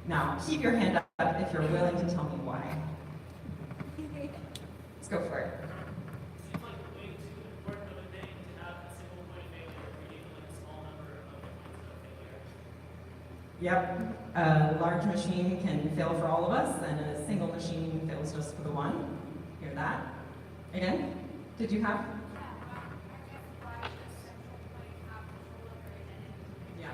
Now, keep your hand up if you're willing to tell me why. Let's go for it. Seems like way too important of a thing to have a single point of failure if you're dealing with a small number of points of failure. Yep, a large machine can fail for all of us, and a single machine fails just for the one. Hear that? Again? Did you have? Yeah.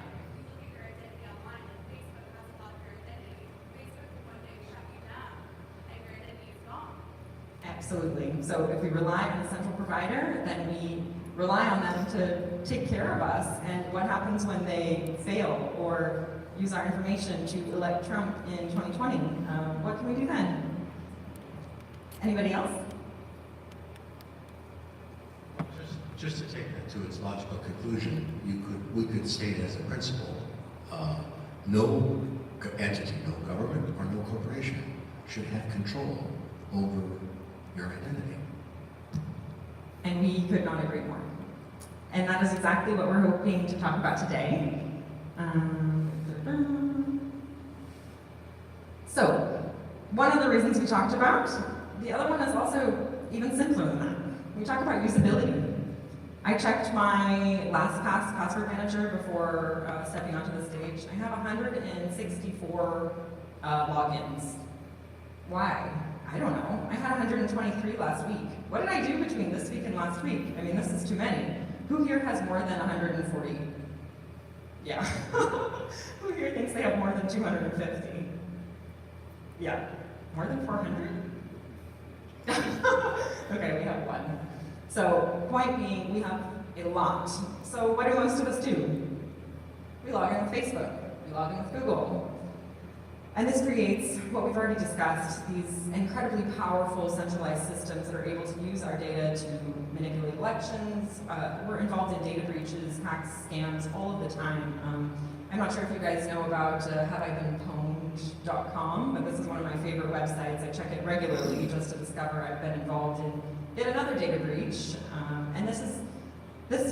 Absolutely. So if we rely on a central provider, then we rely on them to take care of us. And what happens when they fail or use our information to elect Trump in 2020? What can we do then? Anybody else? Just to take that to its logical conclusion, we could state as a principle, no entity, no government, or no corporation should have control over your identity. And we could not agree more. And that is exactly what we're hoping to talk about today. So, one of the reasons we talked about, the other one is also even simpler than that. We talk about usability. I checked my LastPass password manager before stepping onto the stage. I have 164 logins. Why? I don't know. I had 123 last week. What did I do between this week and last week? I mean, this is too many. Who here has more than 140? Yeah. Who here thinks they have more than 250? Yeah. More than 400? Okay, we have one. So, point being, we have a lot. So what do most of us do? We log in with Facebook. We log in with Google. And this creates what we've already discussed, these incredibly powerful centralized systems that are able to use our data to manipulate elections. We're involved in data breaches, hacks, scams all of the time. I'm not sure if you guys know about haveibeenpwned.com, but this is one of my favorite websites. I check it regularly just to discover I've been involved in yet another data breach. And this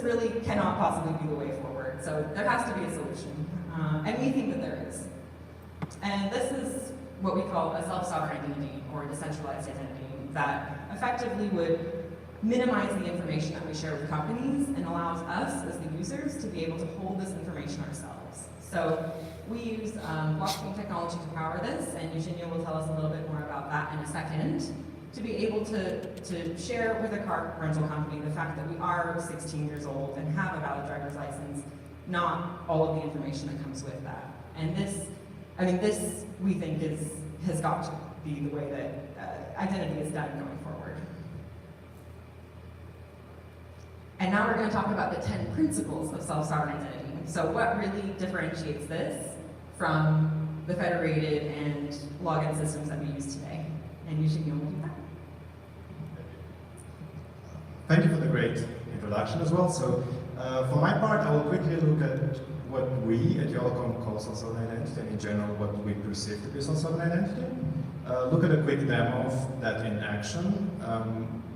really cannot possibly be the way forward. So there has to be a solution. And we think that there is. And this is what we call a self-sovereign identity, or a decentralized identity, that effectively would minimize the information that we share with companies and allows us, as the users, to be able to hold this information ourselves. So we use blockchain technology to power this, and Eugenia will tell us a little bit more about that in a second, to be able to share with a car rental company the fact that we are 16 years old and have a valid driver's license, not all of the information that comes with that. And this we think has got to be the way that identity is done going forward. And now we're going to talk about the 10 principles of self-sovereign identity. So what really differentiates this from the federated and login systems that we use today? And Eugenia will do that. Thank you for the great introduction as well. So for my part, I will quickly look at what we at Yolocom call self-sovereign identity, and in general what we perceive to be self-sovereign identity. Look at a quick demo of that in action.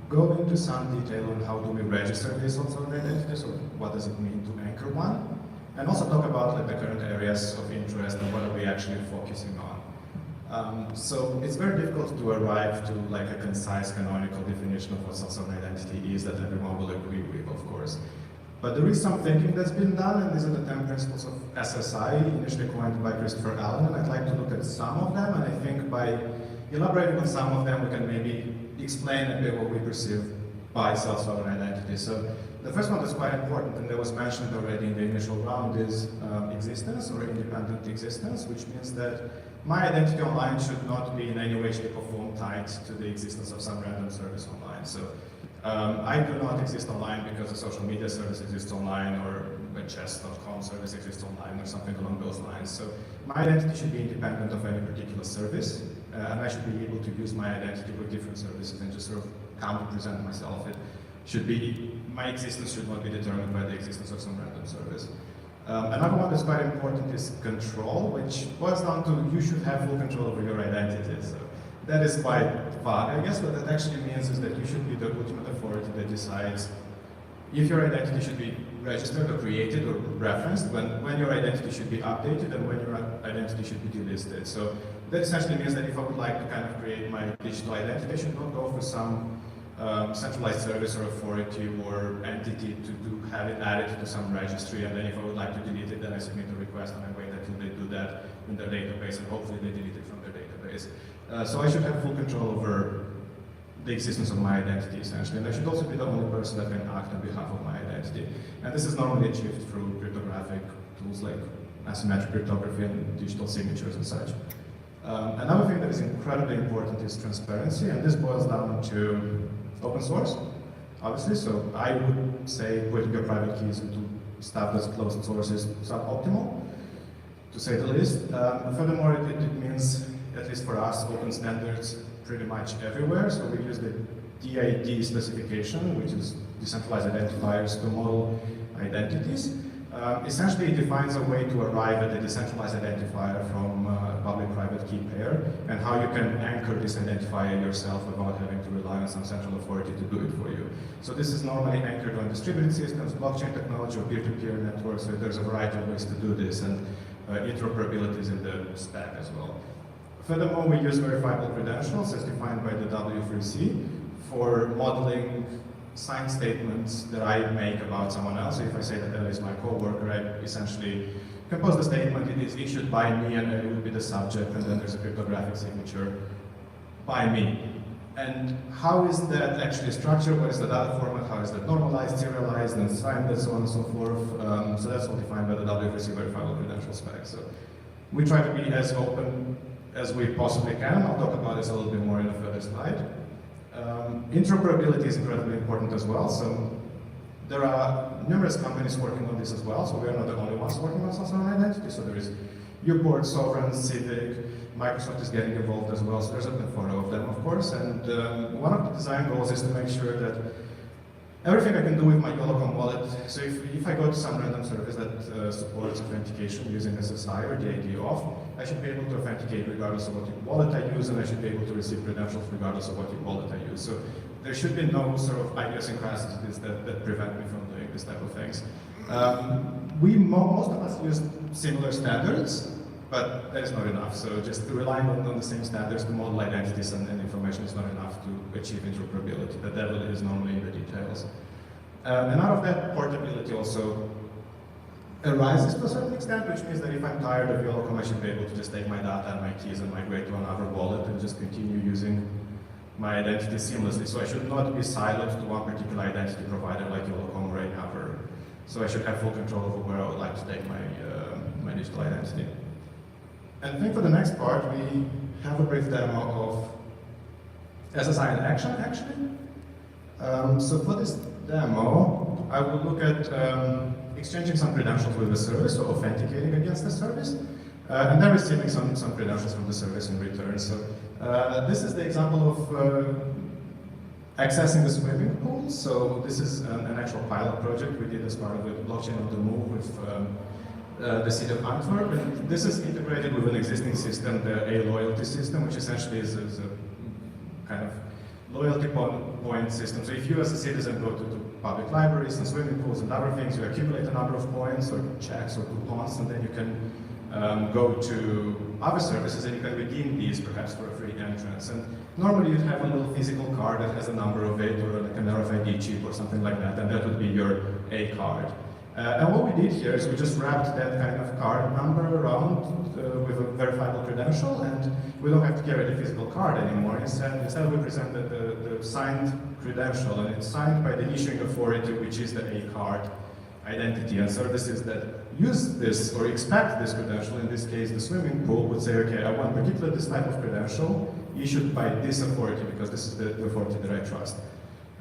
Go into some detail on how do we register this self-sovereign identity, so what does it mean to anchor one, and also talk about like the current areas of interest and what are we actually focusing on. So it's very difficult to arrive to like a concise canonical definition of what self-sovereign identity is that everyone will agree with, of course. But there is some thinking that's been done, and these are the 10 principles of SSI, initially coined by Christopher Allen, and I'd like to look at some of them, and I think by elaborating on some of them, we can maybe explain a bit what we perceive by self-sovereign identity. So the first one that's quite important, and that was mentioned already in the initial round, is existence, or independent existence, which means that my identity online should not be in any way, shape, or form tied to the existence of some random service online. So I do not exist online because a social media service exists online, or a chess.com service exists online, or something along those lines. So my identity should be independent of any particular service, and I should be able to use my identity with different services and just sort of come to present myself. It should be, my existence should not be determined by the existence of some random service. Another one that's quite important is control, which boils down to you should have full control over your identity. So that is quite vague, I guess. What that actually means is that you should be the ultimate authority that decides if your identity should be registered or created or referenced, when your identity should be updated and when your identity should be delisted. So that essentially means that if I would like to kind of create my digital identity, I should not go for some centralized service or authority or entity to have it added to some registry, and then if I would like to delete it, then I submit a request and I wait until they do that in their database, and hopefully they delete it from their database. So I should have full control over the existence of my identity, essentially, and I should also be the only person that can act on behalf of my identity. And this is normally achieved through cryptographic tools like asymmetric cryptography and digital signatures and such. Another thing that is incredibly important is transparency, and this boils down to open source, obviously. So I would say putting your private keys into stuff that's closed source is suboptimal, to say the least. Furthermore, it means, at least for us, open standards pretty much everywhere. So we use the DID specification, which is decentralized identifiers to model identities. Essentially, it defines a way to arrive at the decentralized identifier from a public-private key pair, and how you can anchor this identifier yourself without having to rely on some central authority to do it for you. So this is normally anchored on distributed systems, blockchain technology, or peer-to-peer networks. So there's a variety of ways to do this, and interoperability is in the spec as well. Furthermore, we use verifiable credentials as defined by the W3C for modeling signed statements that I make about someone else. So if I say that Ellie is my coworker, I essentially compose the statement, it is issued by me, and Ellie will be the subject, and then there's a cryptographic signature by me. And how is that actually structured? What is the data format? How is that normalized, serialized, and signed, and so on and so forth? So that's all defined by the W3C verifiable credential spec. So we try to be as open as we possibly can. I'll talk about this a little bit more in a further slide. Interoperability is incredibly important as well. So there are numerous companies working on this as well. So we are not the only ones working on sovereign identity. So there is Uport, Sovereign, Civic, Microsoft is getting involved as well. So there's a plethora of them, of course. And one of the design goals is to make sure that everything I can do with my Yolocom wallet, so if I go to some random service that supports authentication using SSI or DID off, I should be able to authenticate regardless of what wallet I use, and I should be able to receive credentials regardless of what wallet I use. So there should be no sort of idiosyncrasies that prevent me from doing this type of things. Most of us use similar standards, but that is not enough. So just relying on the same standards to model identities and information is not enough to achieve interoperability. The devil is normally in the details. And out of that, portability also arises to a certain extent, which means that if I'm tired of Yolocom, I should be able to just take my data and my keys and migrate to another wallet and just continue using my identity seamlessly. So I should not be siloed to one particular identity provider like Yolocom or another. So I should have full control over where I would like to take my digital identity. And I think for the next part, we have a brief demo of SSI in action, actually. So for this demo, I will look at exchanging some credentials with the service, so authenticating against the service, and then receiving some credentials from the service in return. So this is the example of accessing the swimming pool. So this is an actual pilot project we did as part of the blockchain on the move with the city of Antwerp. And this is integrated with an existing system, the A-loyalty system, which essentially is a kind of loyalty point system. So if you as a citizen go to public libraries and swimming pools and other things, you accumulate a number of points or checks or coupons, and then you can go to other services and you can redeem these perhaps for a free entrance. And normally you'd have a little physical card that has a number of it, or like an RFID chip or something like that, and that would be your A card. And what we did here is we just wrapped that kind of card number around with a verifiable credential, and we don't have to carry the physical card anymore. Instead we present the signed credential, and it's signed by the issuing authority, which is the A card identity. And services that use this or expect this credential, in this case the swimming pool, would say, okay, I want particularly this type of credential issued by this authority because this is the authority that I trust.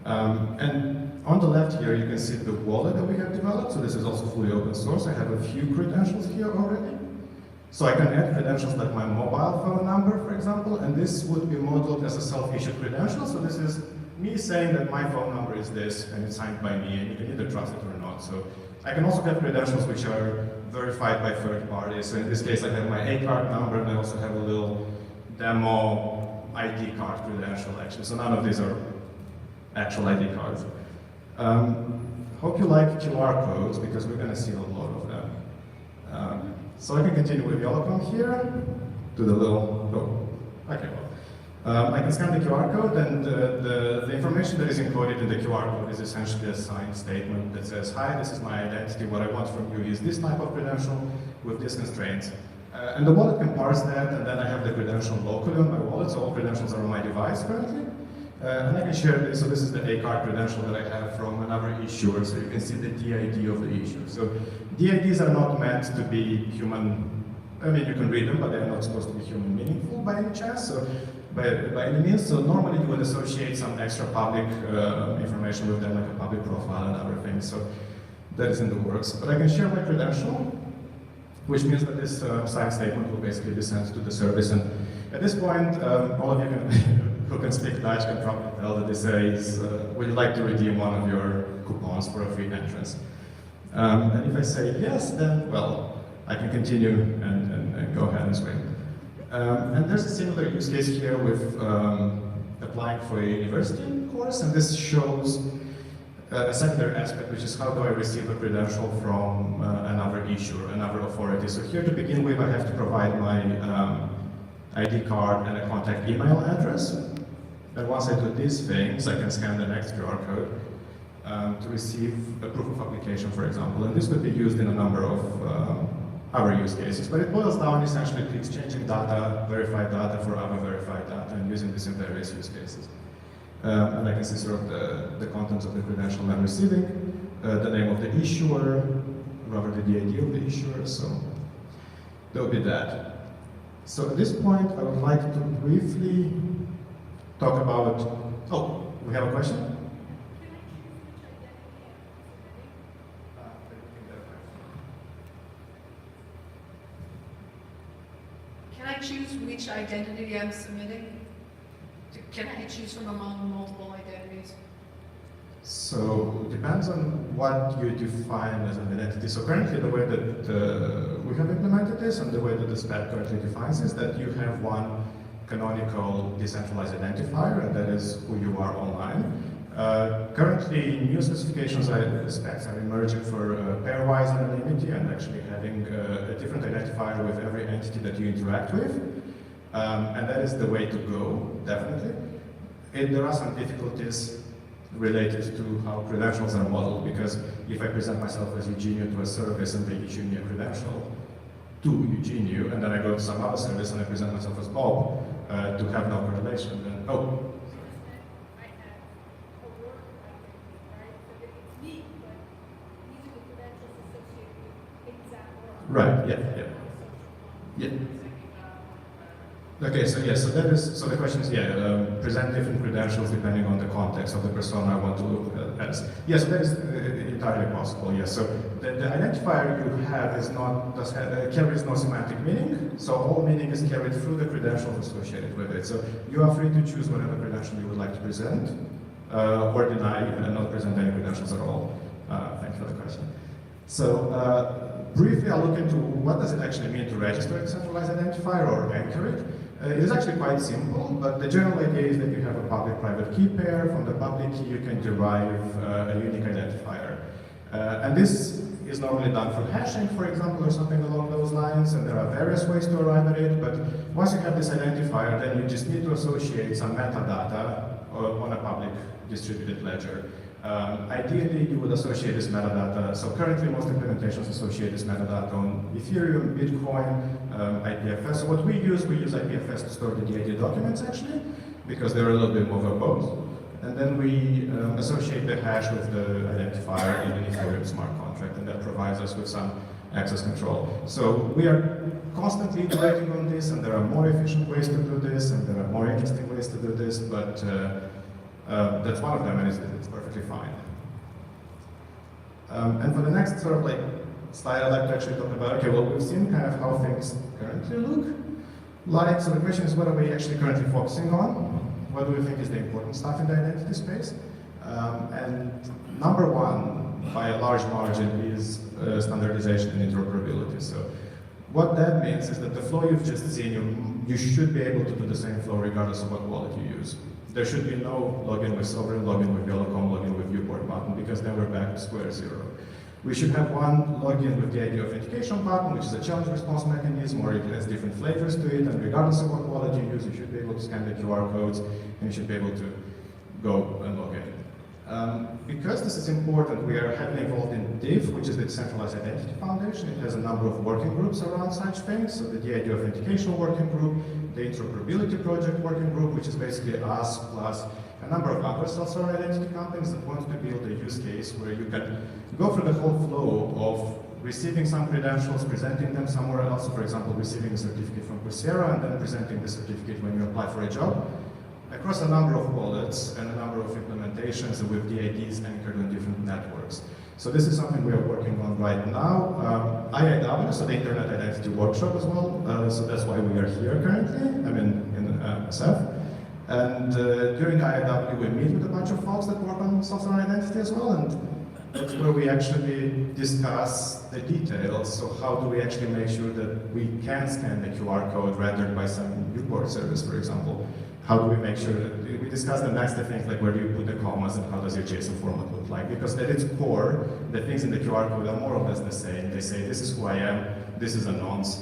And on the left here, you can see the wallet that we have developed. So this is also fully open source. I have a few credentials here already. So I can add credentials like my mobile phone number, for example, and this would be modeled as a self-issued credential. So this is me saying that my phone number is this, and it's signed by me, and you can either trust it or not. So I can also have credentials which are verified by third parties. So in this case, I have my A card number, and I also have a little demo ID card credential, actually. So none of these are actual ID cards. hope you like QR codes because we're going to see a lot of them. So I can continue with Yolocom here. Do the little, oh, okay, well. I can scan the QR code, and the information that is encoded in the QR code is essentially a signed statement that says, hi, this is my identity, what I want from you is this type of credential with these constraints. And the wallet can parse that, and then I have the credential locally on my wallet, so all credentials are on my device currently. And I can share this, so this is the A-card credential that I have from another issuer, so you can see the DID of the issuer. So DIDs are not meant to be human, I mean, you can read them, but they're not supposed to be human meaningful by any chance, so by any means. So normally you would associate some extra public information with them, like a public profile and other things, so that is in the works. But I can share my credential, which means that this signed statement will basically be sent to the service. And at this point, all of you who can speak Dutch can probably tell that this says, would you like to redeem one of your coupons for a free entrance? And if I say yes, then, well, I can continue and go ahead and swing. And there's a similar use case here with applying for a university course, and this shows a secondary aspect, which is how do I receive a credential from another issuer, another authority. So here to begin with, I have to provide my ID card and a contact email address. And once I do these things, I can scan the next QR code to receive a proof of application, for example. And this could be used in a number of other use cases. But it boils down essentially to exchanging data, verified data for other verified data, and using this in various use cases. And I can see sort of the contents of the credential I'm receiving, the name of the issuer, rather the DID of the issuer, so that would be that. So at this point, I would like to briefly talk about, oh, we have a question? Can I choose which identity I'm submitting? Can I choose from among multiple identities? So it depends on what you define as an identity. So currently the way that we have implemented this and the way that the spec currently defines is that you have one canonical decentralized identifier, and that is who you are online. Currently, new specifications specs are emerging for pairwise anonymity and actually having a different identifier with every entity that you interact with. And that is the way to go, definitely. There are some difficulties related to how credentials are modeled, because if I present myself as Eugenio to a service and they issue me a credential to Eugenio, and then I go to some other service and I present myself as Bob, to have no correlation, then, oh. I have a work identity, right? So that it's me, but these are the credentials associated with exact work. Right, yeah. Okay, so yeah, so that is, so the question is, yeah, present different credentials depending on the context of the persona I want to look at as. Yes, that is entirely possible, yes. So the identifier you have is not, carries no semantic meaning, so all meaning is carried through the credentials associated with it. So you are free to choose whatever credential you would like to present, or deny and not present any credentials at all. Thank you for the question. So briefly, I'll look into what does it actually mean to register a decentralized identifier or anchor it. It is actually quite simple, but the general idea is that you have a public-private key pair. From the public key, you can derive a unique identifier. And this is normally done through hashing, for example, or something along those lines, and there are various ways to arrive at it, but once you have this identifier, then you just need to associate some metadata on a public distributed ledger. Ideally, you would associate this metadata. So currently, most implementations associate this metadata on Ethereum, Bitcoin, IPFS. So what we use IPFS to store the DID documents, actually, because they're a little bit more verbose. And then we associate the hash with the identifier in an Ethereum smart contract, and that provides us with some access control. So we are constantly iterating on this, and there are more efficient ways to do this, and there are more interesting ways to do this, but that's one of them, and it's perfectly fine. And for the next sort of like slide, I'd like to actually talk about, okay, well, we've seen kind of how things currently look like. So the question is, what are we actually currently focusing on? What do we think is the important stuff in the identity space? And number one, by a large margin, is standardization and interoperability. So What that means is that the flow you've just seen, you should be able to do the same flow regardless of what wallet you use. There should be no login with Sovereign, login with Yellowcom, login with Viewport button, because then we're back to square zero. We should have one login with the ID authentication button, which is a challenge response mechanism, or it has different flavors to it, and regardless of what wallet you use, you should be able to scan the QR codes, and you should be able to go and log in. Because this is important, we are heavily involved in DIF, which is the Decentralized Identity Foundation. It has a number of working groups around such things. So the DID Authentication Working Group, the Interoperability Project Working Group, which is basically us plus a number of other self-sovereign identity companies that want to build a use case where you can go through the whole flow of receiving some credentials, presenting them somewhere else. So for example, receiving a certificate from Coursera and then presenting the certificate when you apply for a job, across a number of wallets and a number of implementations with DIDs anchored on different networks. So this is something we are working on right now. IIW, so the Internet Identity Workshop as well, so that's why we are here currently, in SF. And during IIW we meet with a bunch of folks that work on software identity as well, and that's where we actually discuss the details. So how do we actually make sure that we can scan the QR code rendered by some Viewport service, for example? How do we make sure that we discuss the next things like where do you put the commas and how does your JSON format look like? Because at its core, the things in the QR code are more or less the same. They say this is who I am, this is a nonce,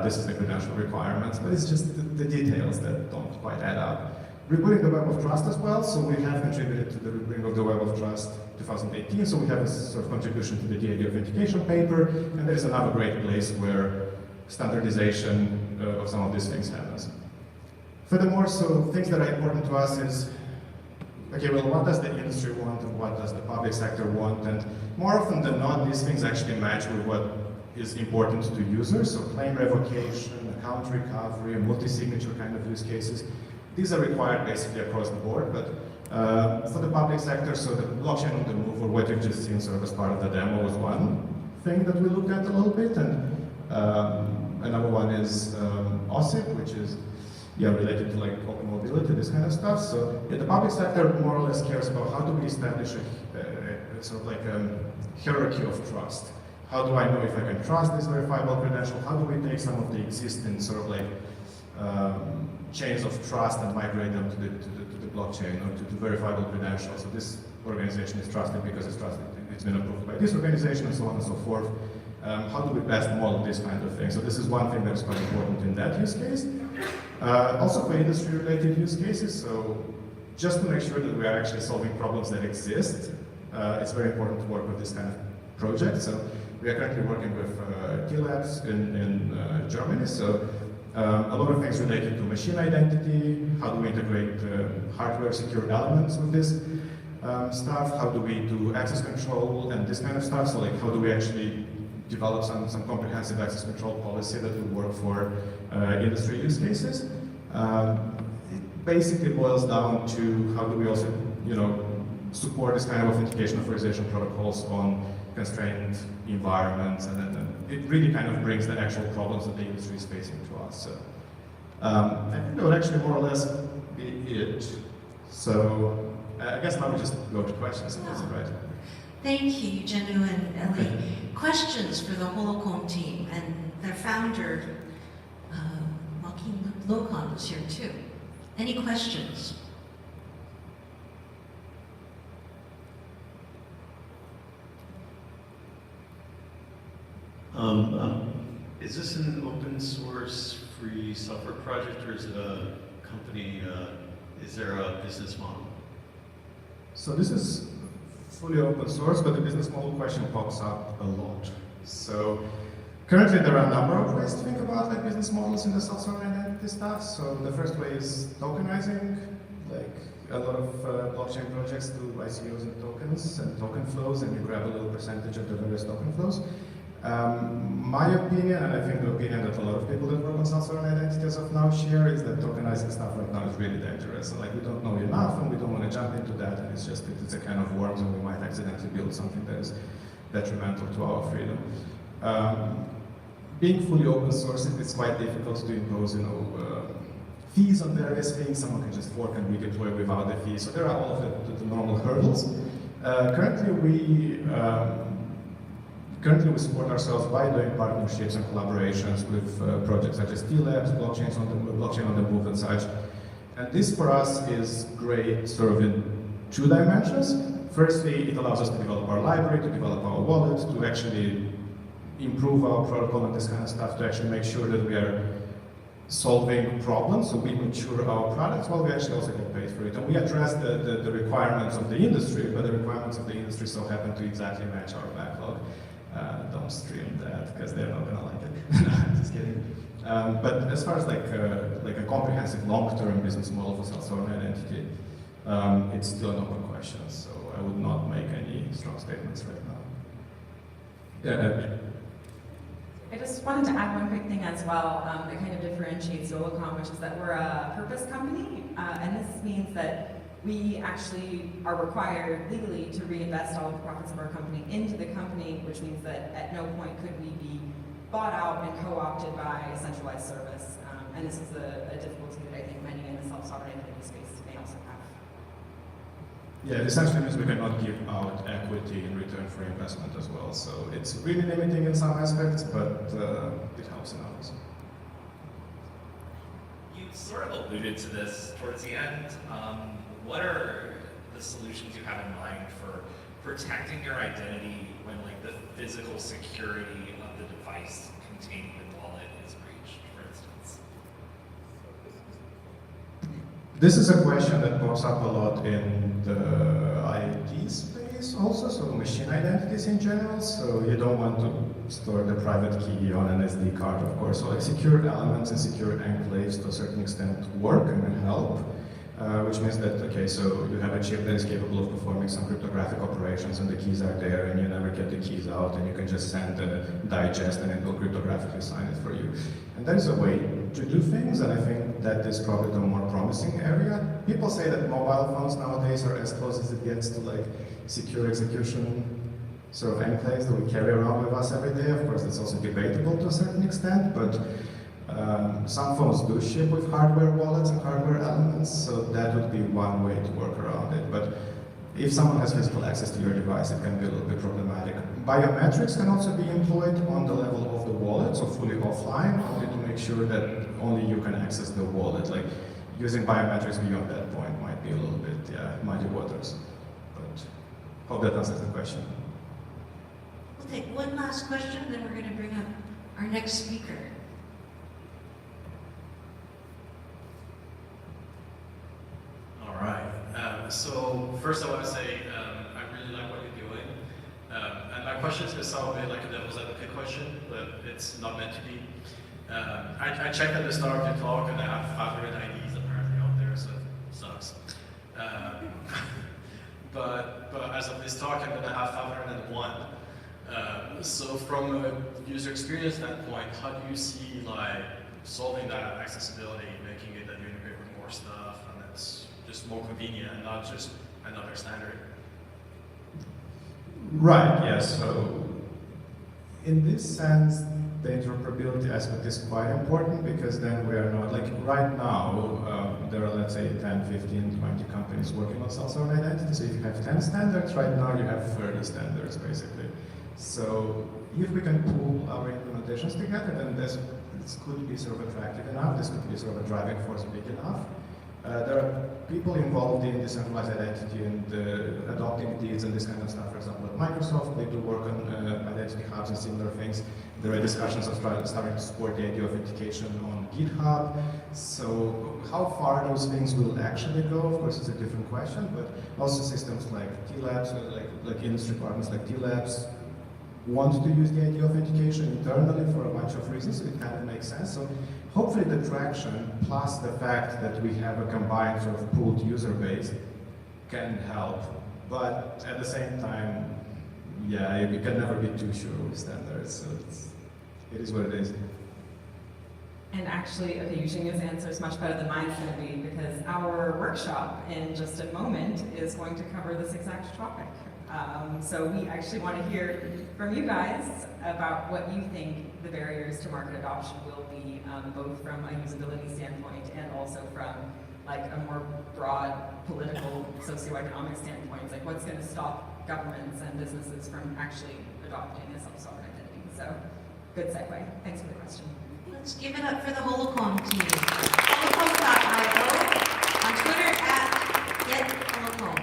this is the credential requirements, but it's just the details that don't quite add up. Rebooting the Web of Trust as well, so we have contributed to the rebooting of the Web of Trust 2018, so we have a sort of contribution to the DID authentication paper, and there's another great place where standardization of some of these things happens. Furthermore, so things that are important to us is, okay, well, what does the industry want and what does the public sector want? And more often than not, these things actually match with what is important to users. So claim revocation, account recovery, multi-signature kind of use cases. These are required basically across the board, but for the public sector, so the blockchain on the move, or what you've just seen sort of as part of the demo, was one thing that we looked at a little bit. And another one is OSIP, which is related to like open mobility, this kind of stuff. So the public sector more or less cares about how do we establish a sort of like a hierarchy of trust. How do I know if I can trust this verifiable credential? How do we take some of the existing sort of like chains of trust and migrate them to the blockchain or to verifiable credentials? So this organization is trusted because it's trusted. It's been approved by this organization and so on and so forth. How do we best model this kind of thing? So this is one thing that is quite important in that use case. Also for industry-related use cases, so just to make sure that we are actually solving problems that exist, it's very important to work with this kind of project. So we are currently working with T-Labs in Germany. So a lot of things related to machine identity, how do we integrate hardware secure elements with this stuff, how do we do access control and this kind of stuff. So like how do we actually develop some comprehensive access control policy that will work for industry use cases. It basically boils down to how do we also, support this kind of authentication authorization protocols on constrained environments, and then it really kind of brings the actual problems that the industry is facing to us. So I think that would actually more or less be it. So I guess now we just go to questions, if that's all right. Thank you, Janu and Ellie. Questions for the Holocom team, and their founder, Joaquin Locon, was here too. Any questions? Is this an open source free software project, or is it a company, is there a business model? So this is fully open source, but the business model question pops up a lot. So currently there are a number of ways to think about like business models in the self-sovereign identity stuff. So the first way is tokenizing, like a lot of blockchain projects do ICOs and tokens and token flows, and you grab a little percentage of the various token flows. My opinion, and I think the opinion that a lot of people that work on self-sovereign identity as of now share, is that tokenizing stuff right now is really dangerous. And like we don't know enough, and we don't want to jump into that, and it's a kind of worms, and we might accidentally build something that is detrimental to our freedom. Being fully open source, it's quite difficult to impose, fees on various things. Someone can just fork and redeploy without the fees. So there are all of the normal hurdles. Currently, we Currently, we support ourselves by doing partnerships and collaborations with projects such as DLabs, blockchain on the move and such. And this for us is great sort of in two dimensions. Firstly, it allows us to develop our library, to develop our wallet, to actually improve our protocol and this kind of stuff, to actually make sure that we are solving problems, so we mature our products while we actually also get paid for it. And we address the requirements of the industry, but the requirements of the industry so happen to exactly match our backlog. Don't stream that, because they're not gonna like it. Just kidding. But as far as like a comprehensive long-term business model for self-sovereign identity, it's still an open question, so I would not make any strong statements right now. Yeah. I just wanted to add one quick thing as well that kind of differentiates YOLOCOM, which is that we're a purpose company, and this means that we actually are required legally to reinvest all of the profits of our company into the company, which means that at no point could we be bought out and co-opted by a centralized service. And this is a difficulty that I think many in the self-sovereign identity space may also have. Yeah, it essentially means we cannot give out equity in return for investment as well. So it's really limiting in some aspects, but it helps in others. You sort of alluded to this towards the end. What are the solutions you have in mind for protecting your identity when like the physical security of the device containing the wallet is breached, for instance? This is a question that pops up a lot in the IoT space also, so machine identities in general. So you don't want to store the private key on an SD card, of course. So like secure elements and secure enclaves to a certain extent work and help. Which means that, okay, so you have a chip that is capable of performing some cryptographic operations and the keys are there and you never get the keys out and you can just send a digest and it will cryptographically sign it for you. And that is a way to do things, and I think that is probably the more promising area. People say that mobile phones nowadays are as close as it gets to like secure execution sort of enclaves that we carry around with us every day. Of course, it's also debatable to a certain extent, but some phones do ship with hardware wallets and hardware elements, so that would be one way to work around it. But if someone has physical access to your device, it can be a little bit problematic. Biometrics can also be employed on the level of the wallet, so fully offline, only to make sure that only you can access the wallet. Like using biometrics beyond that point might be a little bit, muddy waters. But hope that answers the question. We'll take one last question, then we're going to bring up our next speaker. All right. So first I want to say I really like what you're doing. And my question is going to sound a bit like a devil's advocate question, but it's not meant to be. I checked at the start of your talk and I have 500 IDs apparently out there, so it sucks. But as of this talk, I'm going to have 501. So from a user experience standpoint, how do you see like solving that accessibility, making it that you integrate with more stuff and it's just more convenient and not just another standard? Right, yes. So in this sense, the interoperability aspect is quite important because then we are not, like right now, there are let's say 10, 15, 20 companies working on self-sovereign identity. So if you have 10 standards, right now you have 30 standards basically. So if we can pool our implementations together, then this could be sort of attractive enough, this could be sort of a driving force big enough. There are people involved in decentralized identity and adopting deeds and this kind of stuff. For example, at Microsoft, they do work on identity hubs and similar things. There are discussions of starting to support the idea of authentication on GitHub. So how far those things will actually go, of course, is a different question, but also systems like DLabs, like industry partners like DLabs, want to use the idea of authentication internally for a bunch of reasons, so it kind of makes sense. So hopefully the traction plus the fact that we have a combined sort of pooled user base can help. But at the same time, yeah, you can never be too sure with standards, so it is what it is. And actually, okay, Eugenia's answer is much better than mine's going to be because our workshop in just a moment is going to cover this exact topic. So we actually want to hear from you guys about what you think the barriers to market adoption will be, both from a usability standpoint and also from like a more broad political, socioeconomic standpoint. Like what's going to stop governments and businesses from actually adopting a self-sovereign identity. So, good segue. Thanks for the question. Let's give it up for the Holocom team. Holocom.io, on Twitter @GetHolocom.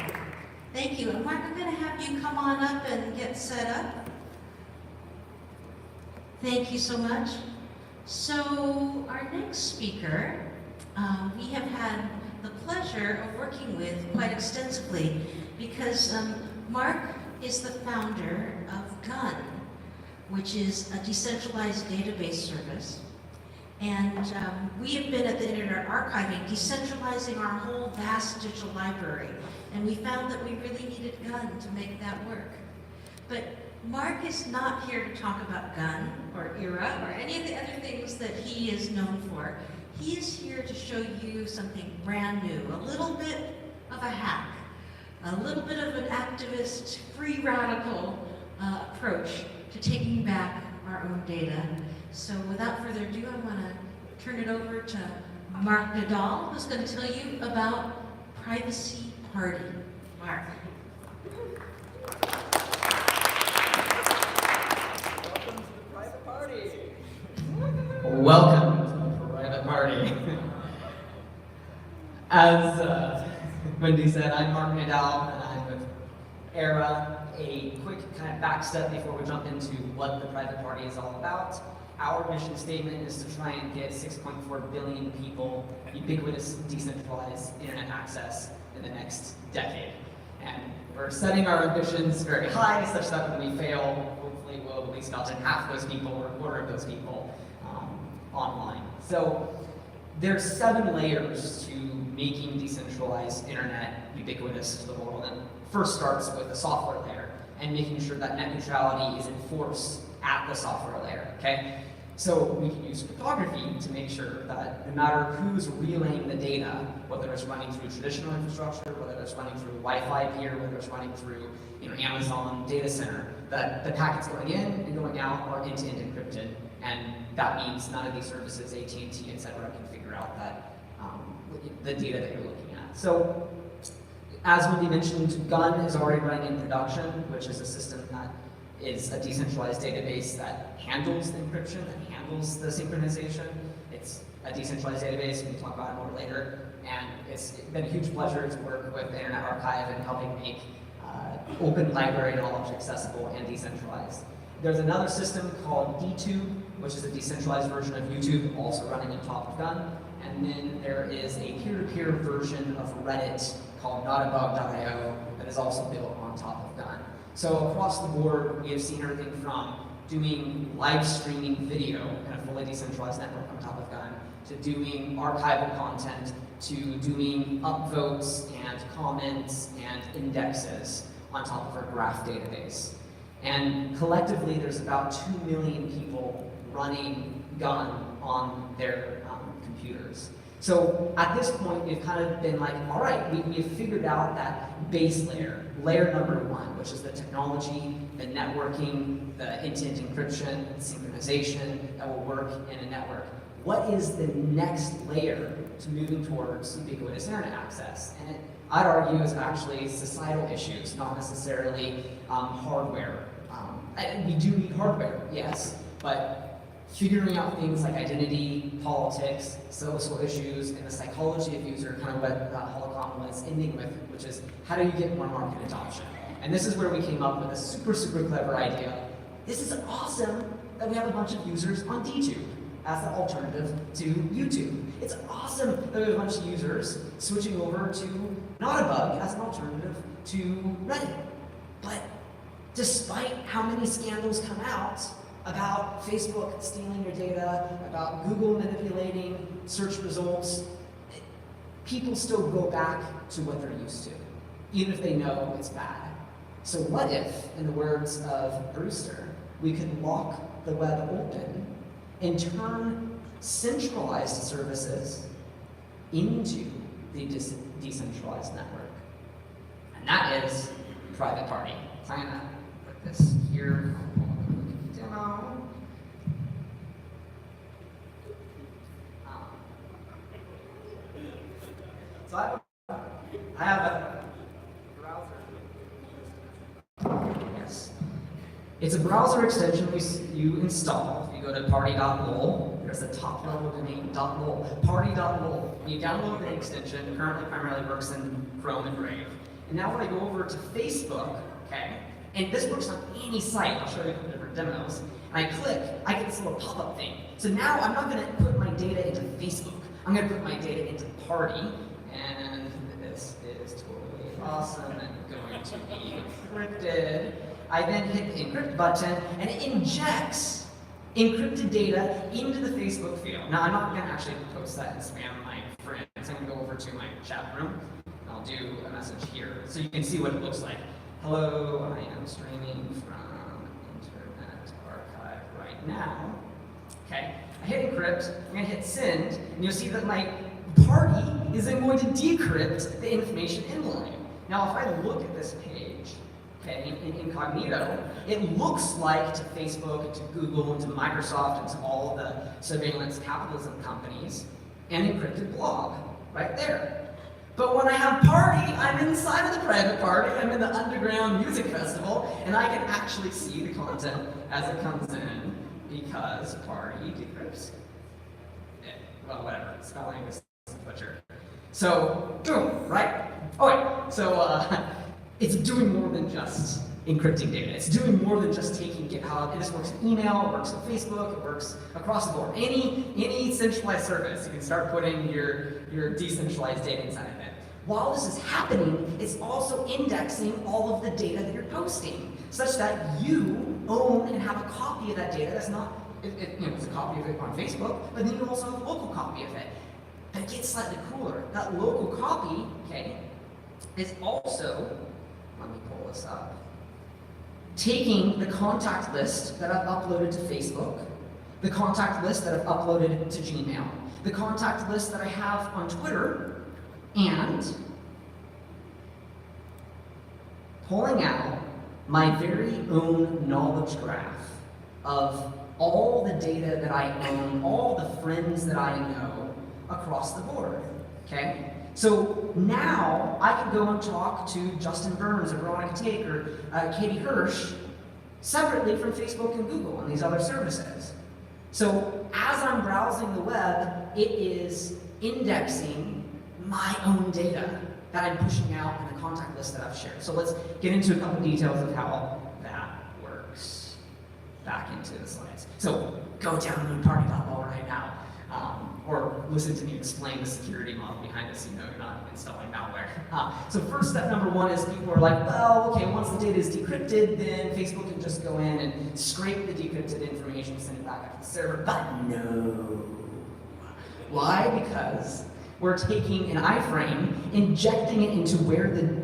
Thank you. And Mark, I'm going to have you come on up and get set up. Thank you so much. So our next speaker, we have had the pleasure of working with quite extensively because Mark is the founder of GUN, which is a decentralized database service. And we have been at the Internet Archiving, decentralizing our whole vast digital library. And we found that we really needed GUN to make that work. But Mark is not here to talk about GUN or ERA or any of the other things that he is known for. He is here to show you something brand new, a little bit of a hack, a little bit of an activist, free radical approach to taking back our own data. So without further ado, I want to turn it over to Mark Nadal, who's going to tell you about Privacy Party. Mark. Welcome to the private party. As Wendy said, I'm Mark Nadal, and I'm with ERA. A quick kind of back step before we jump into what the private party is all about. Our mission statement is to try and get 6.4 billion people ubiquitous decentralized internet access in the next decade. And we're setting our ambitions very high, such that when we fail, hopefully we'll at least gotten half those people or a quarter of those people online. So there's 7 layers to making decentralized internet ubiquitous to the world. And first starts with the software layer and making sure that net neutrality is enforced at the software layer, okay? So we can use cryptography to make sure that no matter who's relaying the data, whether it's running through traditional infrastructure, whether it's running through Wi-Fi peer, whether it's running through Amazon data center, that the packets going in and going out are end-to-end encrypted. And that means none of these services, AT&T, et cetera, can figure out that the data that you're looking at. So as Wendy mentioned, GUN is already running in production, which is a system that is a decentralized database that handles the encryption, that handles the synchronization. It's a decentralized database, we can talk about it more later. And it's been a huge pleasure to work with the Internet Archive and helping make open library knowledge accessible and decentralized. There's another system called DTube, which is a decentralized version of YouTube, also running on top of GUN. And then there is a peer-to-peer version of Reddit called notabug.io that is also built on top of GUN. So across the board, we have seen everything from doing live streaming video in a fully decentralized network on top of GUN, to doing archival content, to doing upvotes and comments and indexes on top of our graph database. And collectively, there's about 2 million people running GUN on their computers. So at this point, we've kind of been like, all right, we've figured out that base layer, layer number 1, which is the technology, the networking, the end-to-end encryption, synchronization that will work in a network. What is the next layer to moving towards ubiquitous internet access? And I'd argue is actually societal issues, not necessarily hardware. We do need hardware, yes, but figuring out things like identity, politics, social issues, and the psychology of user, kind of what Holocom was ending with, which is how do you get more market adoption? And this is where we came up with a super, super clever idea. This is awesome that we have a bunch of users on DTube as an alternative to YouTube. It's awesome that we have a bunch of users switching over to Notabug as an alternative to Reddit. But despite how many scandals come out about Facebook stealing your data, about Google manipulating search results, people still go back to what they're used to, even if they know it's bad. So what if, in the words of Brewster, we could lock the web open and turn centralized services into the decentralized network? And that is private party. So I'm gonna put this here. Demo. So I have a browser. It's a browser extension you install. If you go to party.lol, there's a top level domain, .lol, party.lol. You download the extension, currently primarily works in Chrome and Brave. And now when I go over to Facebook, okay, and this works on any site, I'll show you a couple different demos, and I click, I get this little pop-up thing. So now I'm not gonna put my data into Facebook, I'm gonna put my data into Party, and this is totally awesome and going to be encrypted. I then hit the encrypt button, and it injects encrypted data into the Facebook field. Now I'm not gonna actually post that and spam my friends, I'm gonna go over to my chat room, I'll do a message here, so you can see what it looks like. Hello, I am streaming from Internet Archive right now. Okay, I hit encrypt, I'm gonna hit send, and you'll see that my party is then going to decrypt the information inline. Now, if I look at this page, okay, in incognito, it looks like to Facebook, and to Google, and to Microsoft, and to all the surveillance capitalism companies, an encrypted blog, right there. But when I have party, I'm inside of the private party, I'm in the underground music festival, and I can actually see the content as it comes in because party decrypts it. Well, whatever, spelling is butcher. So, boom, right? Oh wait, so it's doing more than just encrypting data. It's doing more than just taking GitHub. This works in email, it works in Facebook, it works across the board. Any centralized service, you can start putting your decentralized data inside of it. While this is happening, it's also indexing all of the data that you're posting, such that you own and have a copy of that data. That's not, it's a copy of it on Facebook, but then you also have a local copy of it. But it gets slightly cooler. That local copy, okay, is also, let me pull this up, taking the contact list that I've uploaded to Facebook, the contact list that I've uploaded to Gmail, the contact list that I have on Twitter, and pulling out my very own knowledge graph of all the data that I own, all the friends that I know across the board, okay? So now I can go and talk to Justin Burns or Veronica Take or Katie Hirsch separately from Facebook and Google and these other services. So as I'm browsing the web, it is indexing my own data that I'm pushing out in the contact list that I've shared. So let's get into a couple details of how that works. Back into the slides. So go download party.lol right now. Or listen to me explain the security model behind this so you know you're not installing malware. So first step number one is people are like, well, okay, once the data is decrypted, then Facebook can just go in and scrape the decrypted information, send it back up to the server. But no. Why? Because we're taking an iframe, injecting it into where the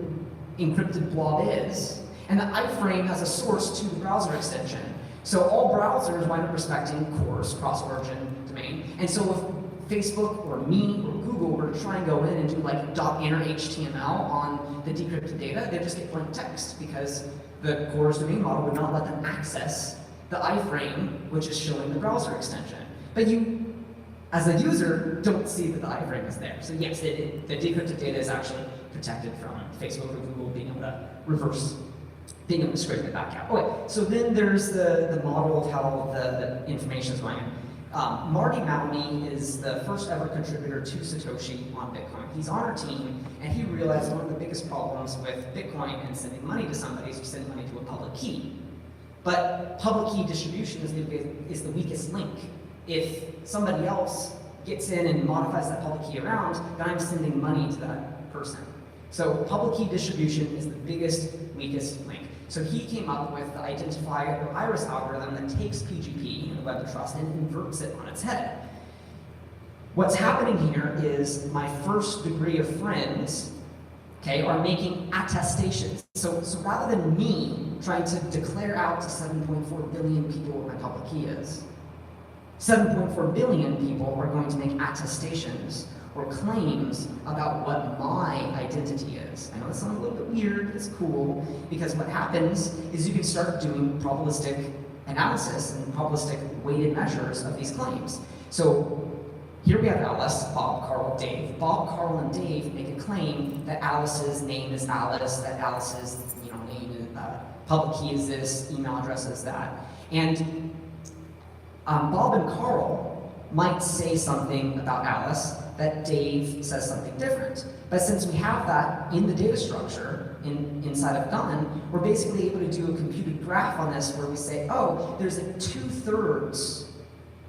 encrypted blob is, and the iframe has a source to the browser extension. So all browsers wind up respecting CORS, cross-origin domain, and so if Facebook or me or Google were to try and go in and do like .inner HTML on the decrypted data, they'd just get plain text because the CORS domain model would not let them access the iframe, which is showing the browser extension. But you, as a user, don't see that the iframe is there. So yes, the decrypted data is actually protected from Facebook or Google being able to reverse, being able to scrape it back out. Okay, so then there's the model of how the information is going in. Marty Malney is the first ever contributor to Satoshi on Bitcoin. He's on our team, and he realized one of the biggest problems with Bitcoin and sending money to somebody is you send money to a public key. But public key distribution is the weakest link. If somebody else gets in and modifies that public key around, then I'm sending money to that person. So public key distribution is the biggest, weakest link. So he came up with the identifier or iris algorithm that takes PGP, the Web of Trust, and inverts it on its head. What's happening here is my first degree of friends, okay, are making attestations. So rather than me trying to declare out to 7.4 billion people what my public key is, 7.4 billion people are going to make attestations or claims about what my identity is. I know this sounds a little bit weird, but it's cool, because what happens is you can start doing probabilistic analysis and probabilistic weighted measures of these claims. So here we have Alice, Bob, Carl, Dave. Bob, Carl, and Dave make a claim that Alice's name is Alice, that Alice's name is, public key is this, email address is that. And Bob and Carl might say something about Alice that Dave says something different. But since we have that in the data structure inside of Gun, we're basically able to do a computed graph on this where we say, oh, there's a 2/3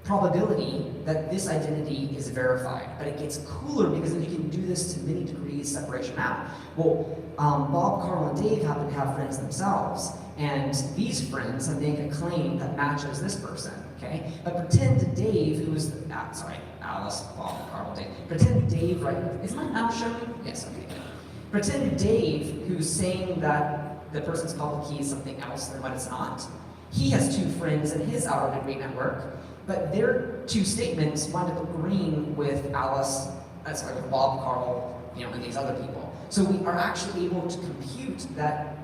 probability that this identity is verified. But it gets cooler because then you can do this to many degrees separation out. Well, Bob, Carl, and Dave happen to have friends themselves, and these friends make a claim that matches this person, okay? But pretend Dave, who is, Alice, Bob, Carl, Dave, pretend Dave, right, is my mouse showing? Yes, okay, good. Pretend Dave, who's saying that the person's public key is something else than what it's not, he has 2 friends in his outer degree network, but their 2 statements wind up agreeing with Alice, with Bob, Carl, and these other people. So we are actually able to compute that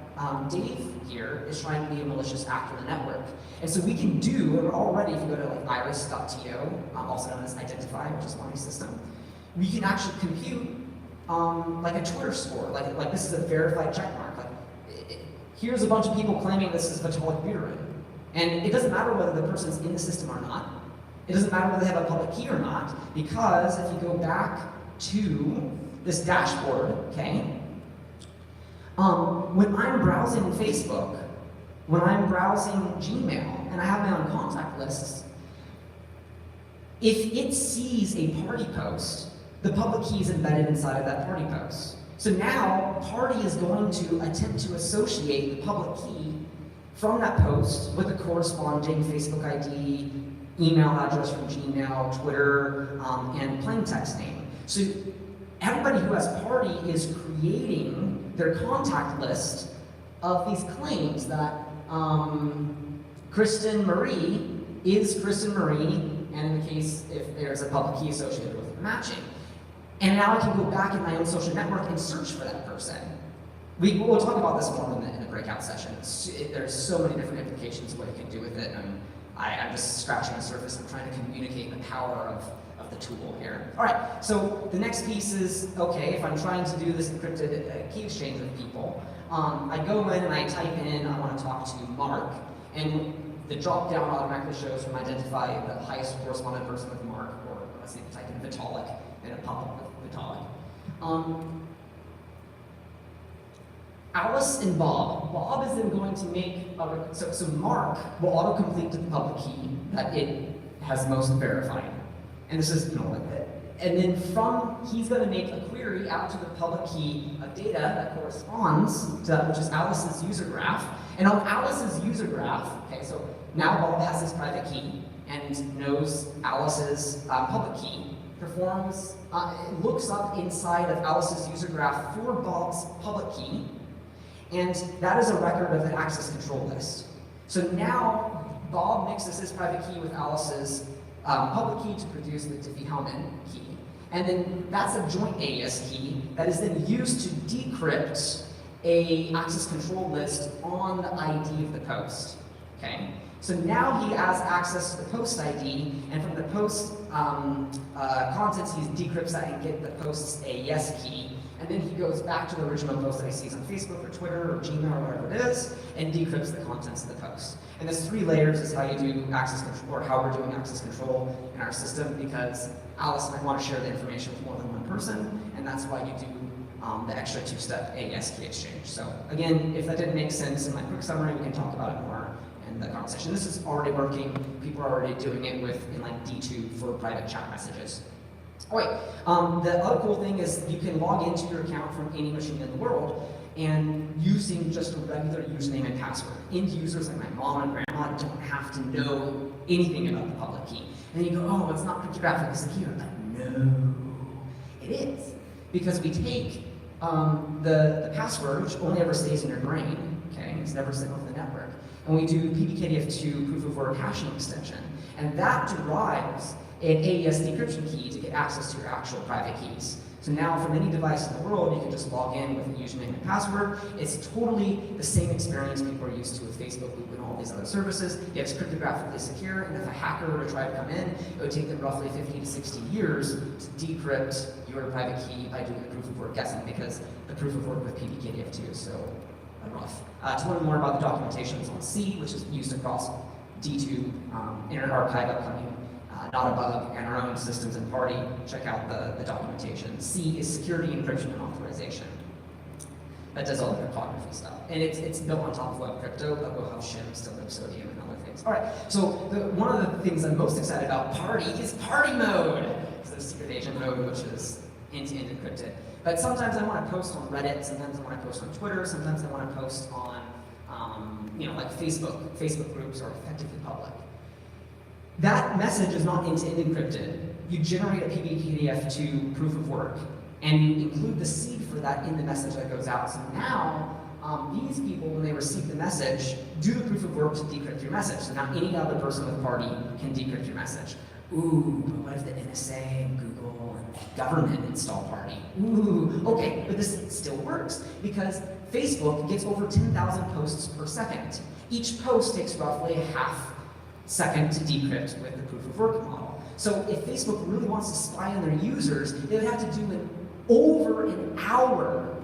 Dave here is trying to be a malicious actor in the network. And so we can do, and already if you go to like iris.to, also known as Identify, which is one system, we can actually compute like a Twitter score, like this is a verified checkmark. Here's a bunch of people claiming this is Vitalik Buterin. And it doesn't matter whether the person's in the system or not. It doesn't matter whether they have a public key or not, because if you go back to this dashboard, okay, when I'm browsing Facebook, when I'm browsing Gmail, and I have my own contact lists, if it sees a party post, the public key is embedded inside of that party post. So now, party is going to attempt to associate the public key from that post with the corresponding Facebook ID, email address from Gmail, Twitter, and plain text name. So everybody who has party is creating their contact list of these claims that Kristen Marie is Kristen Marie, and in the case if there's a public key associated with it, matching. And now I can go back in my own social network and search for that person. We'll talk about this more in the breakout session. There's so many different implications of what you can do with it, and I'm just scratching the surface and trying to communicate the power of the tool here. All right, so the next piece is, okay, if I'm trying to do this encrypted key exchange with people, I go in and I type in, I want to talk to Mark, and the drop-down automatically shows from Identify the highest correspondent person with Mark, or let's say type in Vitalik, and it'll pop up with Vitalik. Alice and Bob. Bob is then going to make, so Mark will autocomplete to the public key that it has most verified. And this is, and then he's going to make a query out to the public key of data that corresponds to that, which is Alice's user graph. And on Alice's user graph, okay, so now Bob has his private key and knows Alice's public key, performs, looks up inside of Alice's user graph for Bob's public key, and that is a record of an access control list. So now Bob mixes his private key with Alice's public key to produce the Diffie-Hellman key. And then that's a joint AES key that is then used to decrypt a access control list on the ID of the post, okay? So now he has access to the post ID, and from the post contents, he decrypts that and gets the post's AES key. And then he goes back to the original post that he sees on Facebook or Twitter or Gmail or whatever it is, and decrypts the contents of the post. And this 3 layers is how you do access control, or how we're doing access control in our system, because Alice might want to share the information with more than one person, and that's why you do the extra 2-step AES key exchange. So again, if that didn't make sense in my quick summary, we can talk about it more in the conversation. This is already working. People are already doing it in like D2 for private chat messages. Oh wait, the other cool thing is you can log into your account from any machine in the world and using just a regular username and password. End users like my mom and grandma don't have to know anything about the public key. And then you go, oh, it's not cryptographically secure. But no, it is. Because we take the password, which only ever stays in your brain, okay, it's never sent over the network, and we do PBKDF2 proof of work hashing extension. And that derives an AES decryption key to get access to your actual private keys. So now from any device in the world, you can just log in with a username and password. It's totally the same experience people are used to with Facebook, Google, and all these other services. It's cryptographically secure, and if a hacker were to try to come in, it would take them roughly 50 to 60 years to decrypt your private key by doing the proof of work guessing, because the proof of work with PBKDF2 is so rough. To learn more about the documentation is on C, which is used across D2, Internet Archive upcoming, Not a Bug, and our own systems and party. Check out the documentation. C is security, encryption, and authorization. That does all the cryptography stuff. And it's built on top of web crypto, but we'll have shims, sodium, and other things. All right, so one of the things I'm most excited about party is party mode. It's the secret agent mode, which is end-to-end encrypted. But sometimes I want to post on Reddit, sometimes I want to post on Twitter, sometimes I want to post on, like Facebook groups are effectively public. That message is not end-to-end encrypted. You generate a PDF2 proof of work, and you include the seed for that in the message that goes out. So now, these people, when they receive the message, do the proof of work to decrypt your message. So now any other person with party can decrypt your message. Ooh, but what if the NSA and Google and government install party? Ooh, okay, but this still works because Facebook gets over 10,000 posts per second. Each post takes roughly a half second to decrypt with the proof of work model. So if Facebook really wants to spy on their users, they would have to do over an hour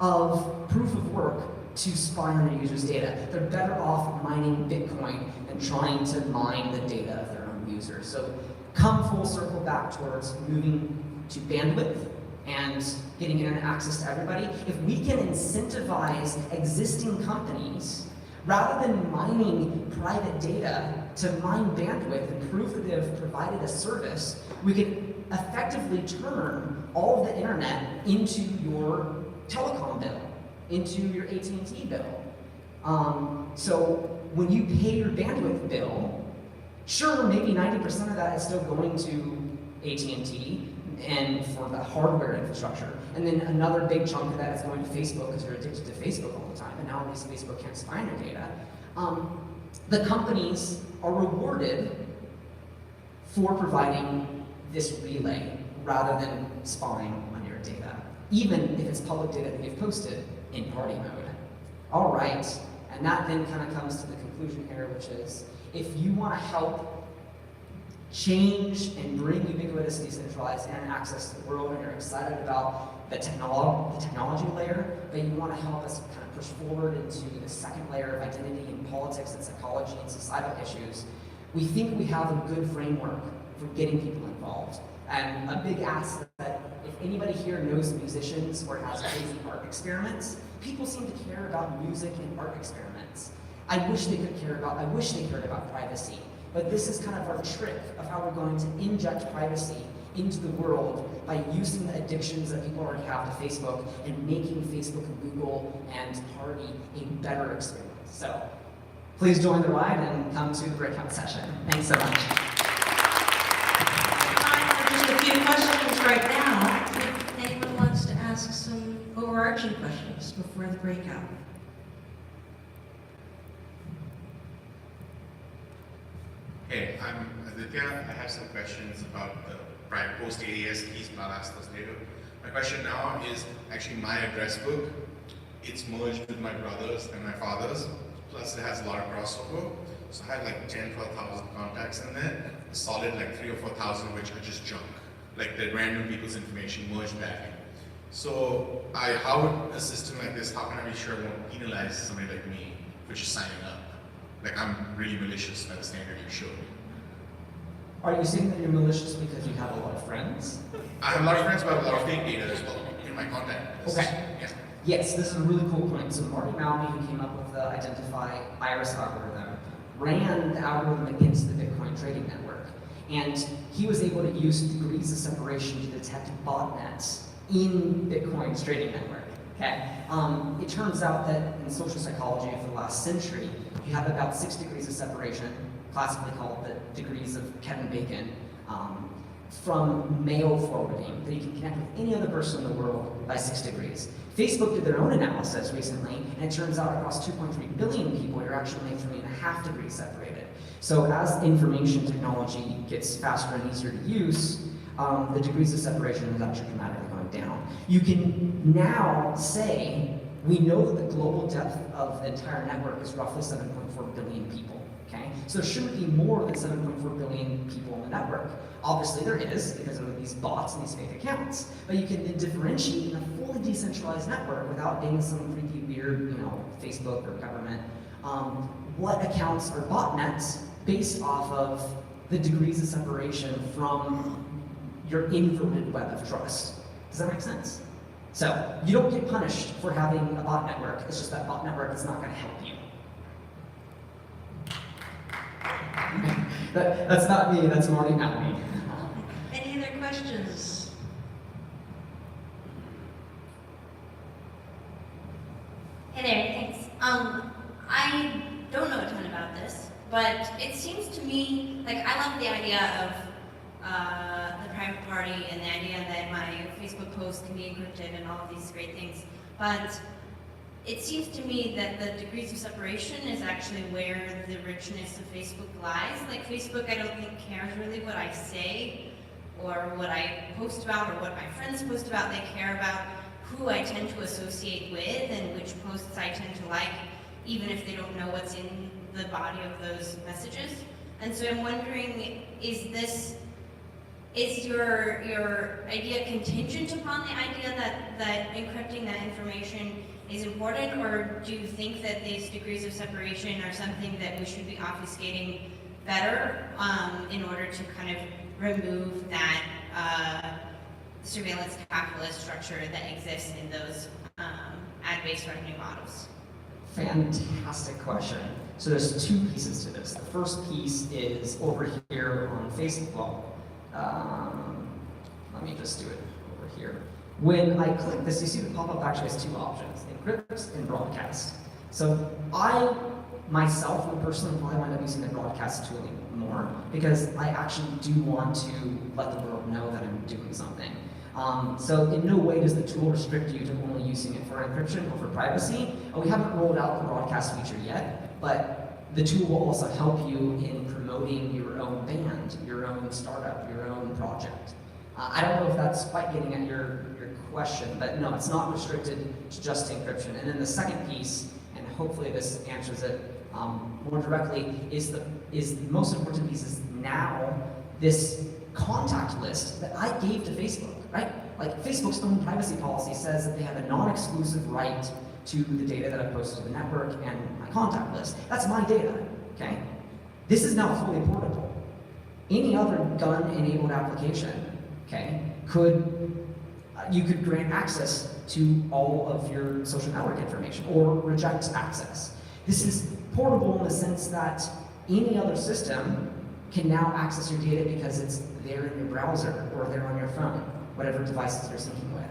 of proof of work to spy on their users' data. They're better off mining Bitcoin than trying to mine the data of their own users. So come full circle back towards moving to bandwidth and getting internet access to everybody. If we can incentivize existing companies, rather than mining private data, to mine bandwidth and prove that they've provided a service, we can effectively turn all of the internet into your telecom bill, into your AT&T bill. So when you pay your bandwidth bill, sure, maybe 90% of that is still going to AT&T and for the hardware infrastructure. And then another big chunk of that is going to Facebook because you're addicted to Facebook all the time, and now at least Facebook can't spy on your data. The companies are rewarded for providing this relay rather than spying on your data, even if it's public data that you've posted in party mode. All right, and that then kind of comes to the conclusion here, which is if you want to help change and bring ubiquitous decentralized internet access to the world, and you're excited about the technology layer, but you want to help us kind of push forward into the second layer of identity and politics and psychology and societal issues, we think we have a good framework for getting people involved. And a big ask that if anybody here knows musicians or has crazy art experiments, people seem to care about music and art experiments. I wish they cared about privacy. But this is kind of our trick of how we're going to inject privacy into the world by using the addictions that people already have to Facebook and making Facebook and Google and Party a better experience. So please join the ride and come to the breakout session. Thanks so much. Time for just a few questions right now. If anyone wants to ask some overarching questions before the breakout. Hey, I'm Aditya. I have some questions about the post AES keys, but I'll ask those later. My question now is actually my address book. It's merged with my brother's and my father's, plus it has a lot of crossover. So I have like 10, 12,000 contacts in there, a solid like 3,000 or 4,000 which are just junk, like the random people's information merged back in. So how would a system like this, how can I be sure it won't penalize somebody like me for just signing up? Like I'm really malicious by the standard you showed. Are you saying that you're malicious because you have a lot of friends? I have a lot of friends, but I have a lot of fake data as well in my contact list. Okay. Yeah. Yes, this is a really cool point. So Marty Malmy, who came up with the Identify Iris algorithm, ran the algorithm against the Bitcoin trading network. And he was able to use degrees of separation to detect botnets in Bitcoin's trading network. Okay. It turns out that in social psychology for the last century, you have about 6 degrees of separation, classically called the degrees of Kevin Bacon, from mail forwarding, that you can connect with any other person in the world by 6 degrees. Facebook did their own analysis recently, and it turns out across 2.3 billion people, you're actually only 3.5 degrees separated. So as information technology gets faster and easier to use, the degrees of separation is actually dramatically going down. You can now say, we know that the global depth of the entire network is roughly 7.4 billion people. Okay? So there shouldn't be more than 7.4 billion people on the network. Obviously there is, because of these bots and these fake accounts. But you can then differentiate in a fully decentralized network without being some freaky weird, Facebook or government, what accounts are botnets based off of the degrees of separation from your inverted web of trust. Does that make sense? So you don't get punished for having a bot network. It's just that bot network is not going to help you. That's not me. That's Marty, not me. Any other questions? Hey there, thanks. I don't know a ton about this, but it seems to me, like, I love the idea of the private party and the idea that my Facebook post can be encrypted and all of these great things, but it seems to me that the degrees of separation is actually where the richness of Facebook lies. Like, Facebook, I don't think cares really what I say or what I post about or what my friends post about. They care about who I tend to associate with and which posts I tend to like, even if they don't know what's in the body of those messages. And so I'm wondering, is your idea contingent upon the idea that encrypting that information is important, or do you think that these degrees of separation are something that we should be obfuscating better in order to kind of remove that surveillance capitalist structure that exists in those ad-based revenue models? Fantastic question. So there's two pieces to this. The first piece is over here on Facebook. Let me just do it over here. When I click this, you see the pop-up actually has two options, encrypt and broadcast. So I, myself, would personally probably wind up using the broadcast tooling more because I actually do want to let the world know that I'm doing something. So in no way does the tool restrict you to only using it for encryption or for privacy. We haven't rolled out the broadcast feature yet, but the tool will also help you in promoting your own band, your own startup, your own project. I don't know if that's quite getting at your question, but no, it's not restricted to just encryption. And then the second piece, and hopefully this answers it more directly, is the most important piece is now this contact list that I gave to Facebook, right? Like Facebook's own privacy policy says that they have a non-exclusive right to the data that I post to the network and my contact list. That's my data, okay? This is now fully portable. Any other gun-enabled application, okay, you could grant access to all of your social network information or reject access. This is portable in the sense that any other system can now access your data because it's there in your browser or there on your phone, whatever devices you're syncing with.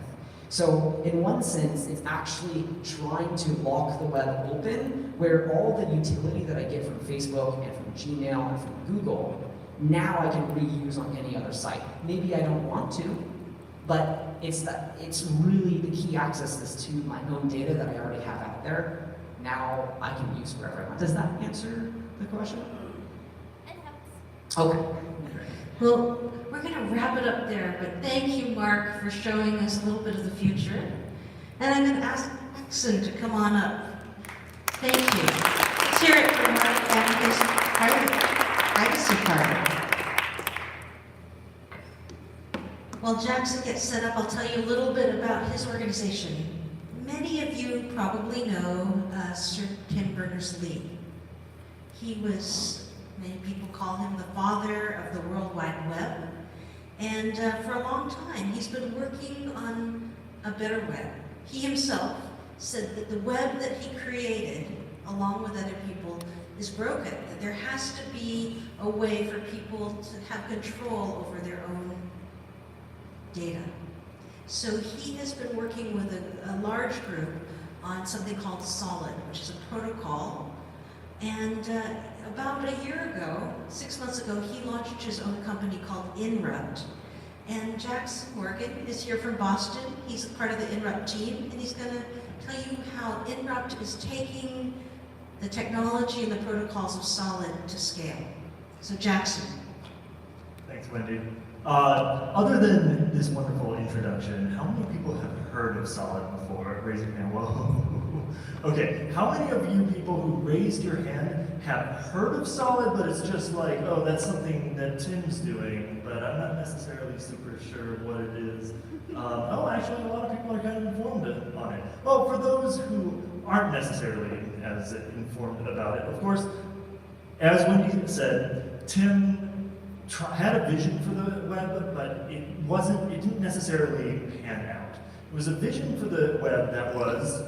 So in one sense, it's actually trying to lock the web open where all the utility that I get from Facebook and from Gmail and from Google, now I can reuse on any other site. Maybe I don't want to, but it's really the key access is to my own data that I already have out there. Now I can use wherever I want. Does that answer the question? It helps. Okay. Well, we're going to wrap it up there, but thank you, Mark, for showing us a little bit of the future. And I'm going to ask Jackson to come on up. Thank you. Let's hear it for Mark and his privacy partner. While Jackson gets set up, I'll tell you a little bit about his organization. Many of you probably know Sir Tim Berners-Lee. He was, many people call him the father of the World Wide Web. And for a long time, he's been working on a better web. He himself said that the web that he created, along with other people, is broken, that there has to be a way for people to have control over their own data. So he has been working with a large group on something called Solid, which is a protocol. And about a year ago, 6 months ago, he launched his own company called Inrupt. And Jackson Morgan is here from Boston. He's a part of the Inrupt team, and he's going to tell you how Inrupt is taking the technology and the protocols of Solid to scale. So Jackson. Thanks, Wendy. Other than this wonderful introduction, how many people have heard of Solid before? Raise your hand. Whoa. Okay, how many of you people who raised your hand have heard of Solid, but it's just like, oh, that's something that Tim's doing, but I'm not necessarily super sure what it is. Oh, actually, a lot of people are kind of informed on it. Well, for those who aren't necessarily as informed about it, of course, as Wendy said, Tim had a vision for the web, but it didn't necessarily pan out. It was a vision for the web that was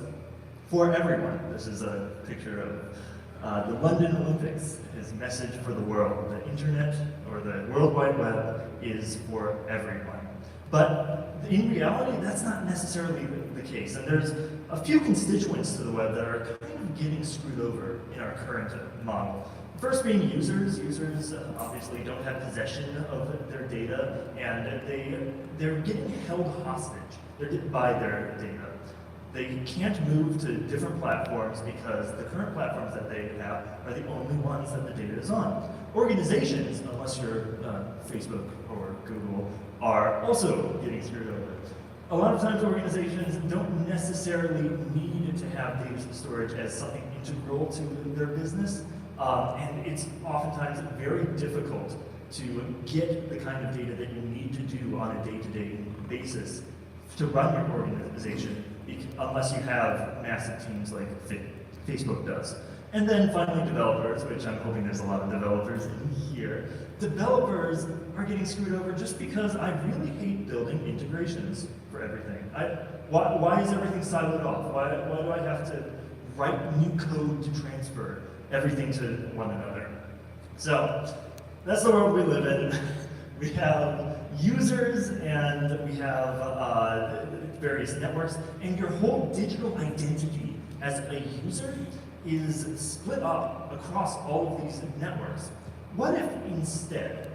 for everyone. This is a picture of the London Olympics, his message for the world. The internet, or the World Wide Web, is for everyone. But in reality, that's not necessarily the case. And there's a few constituents to the web that are kind of getting screwed over in our current model. First being users. Users obviously don't have possession of their data, and they're getting held hostage by their data. They can't move to different platforms because the current platforms that they have are the only ones that the data is on. Organizations, unless you're Facebook or Google, are also getting screwed over. A lot of times organizations don't necessarily need to have data storage as something integral to their business, and it's oftentimes very difficult to get the kind of data that you need to do on a day-to-day basis to run your organization, unless you have massive teams like Facebook does. And then finally developers, which I'm hoping there's a lot of developers in here. Developers are getting screwed over just because I really hate building integrations for everything. Why is everything siloed off? Why do I have to write new code to transfer everything to one another? So that's the world we live in. We have users and we have various networks, and your whole digital identity as a user is split up across all of these networks. What if instead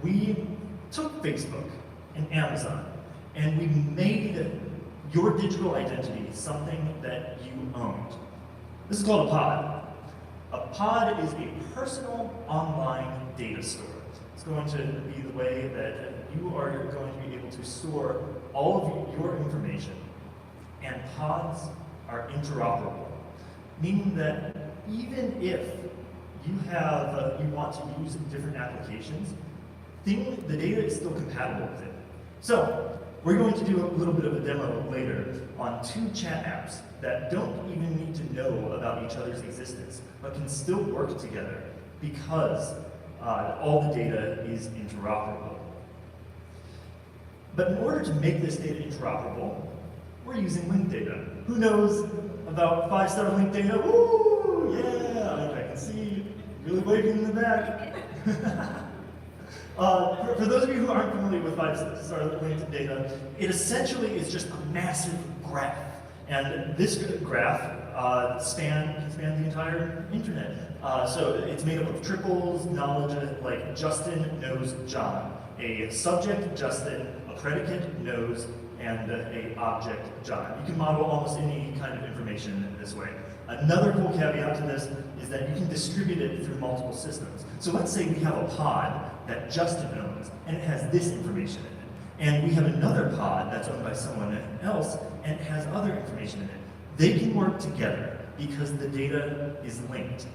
we took Facebook and Amazon and we made your digital identity something that you owned? This is called a pod. A pod is a personal online data store. It's going to be the way that you are going to be able to store all of your information. And pods are interoperable, meaning that even if you have you want to use different applications, the data is still compatible with it. So we're going to do a little bit of a demo later on 2 chat apps that don't even need to know about each other's existence, but can still work together because all the data is interoperable. But in order to make this data interoperable, we're using linked data. Who knows about 5-star linked data? Woo! Yeah! I can see really waving in the back. For those of you who aren't familiar with 5-star linked data, it essentially is just a massive graph. And this graph can span the entire internet. So it's made up of triples, knowledge, like Justin knows John. A subject, Justin, a predicate, knows, and a object, John. You can model almost any kind of information this way. Another cool caveat to this is that you can distribute it through multiple systems. So let's say we have a pod that Justin owns, and it has this information in it. And we have another pod that's owned by someone else, and it has other information in it. They can work together because the data is linked.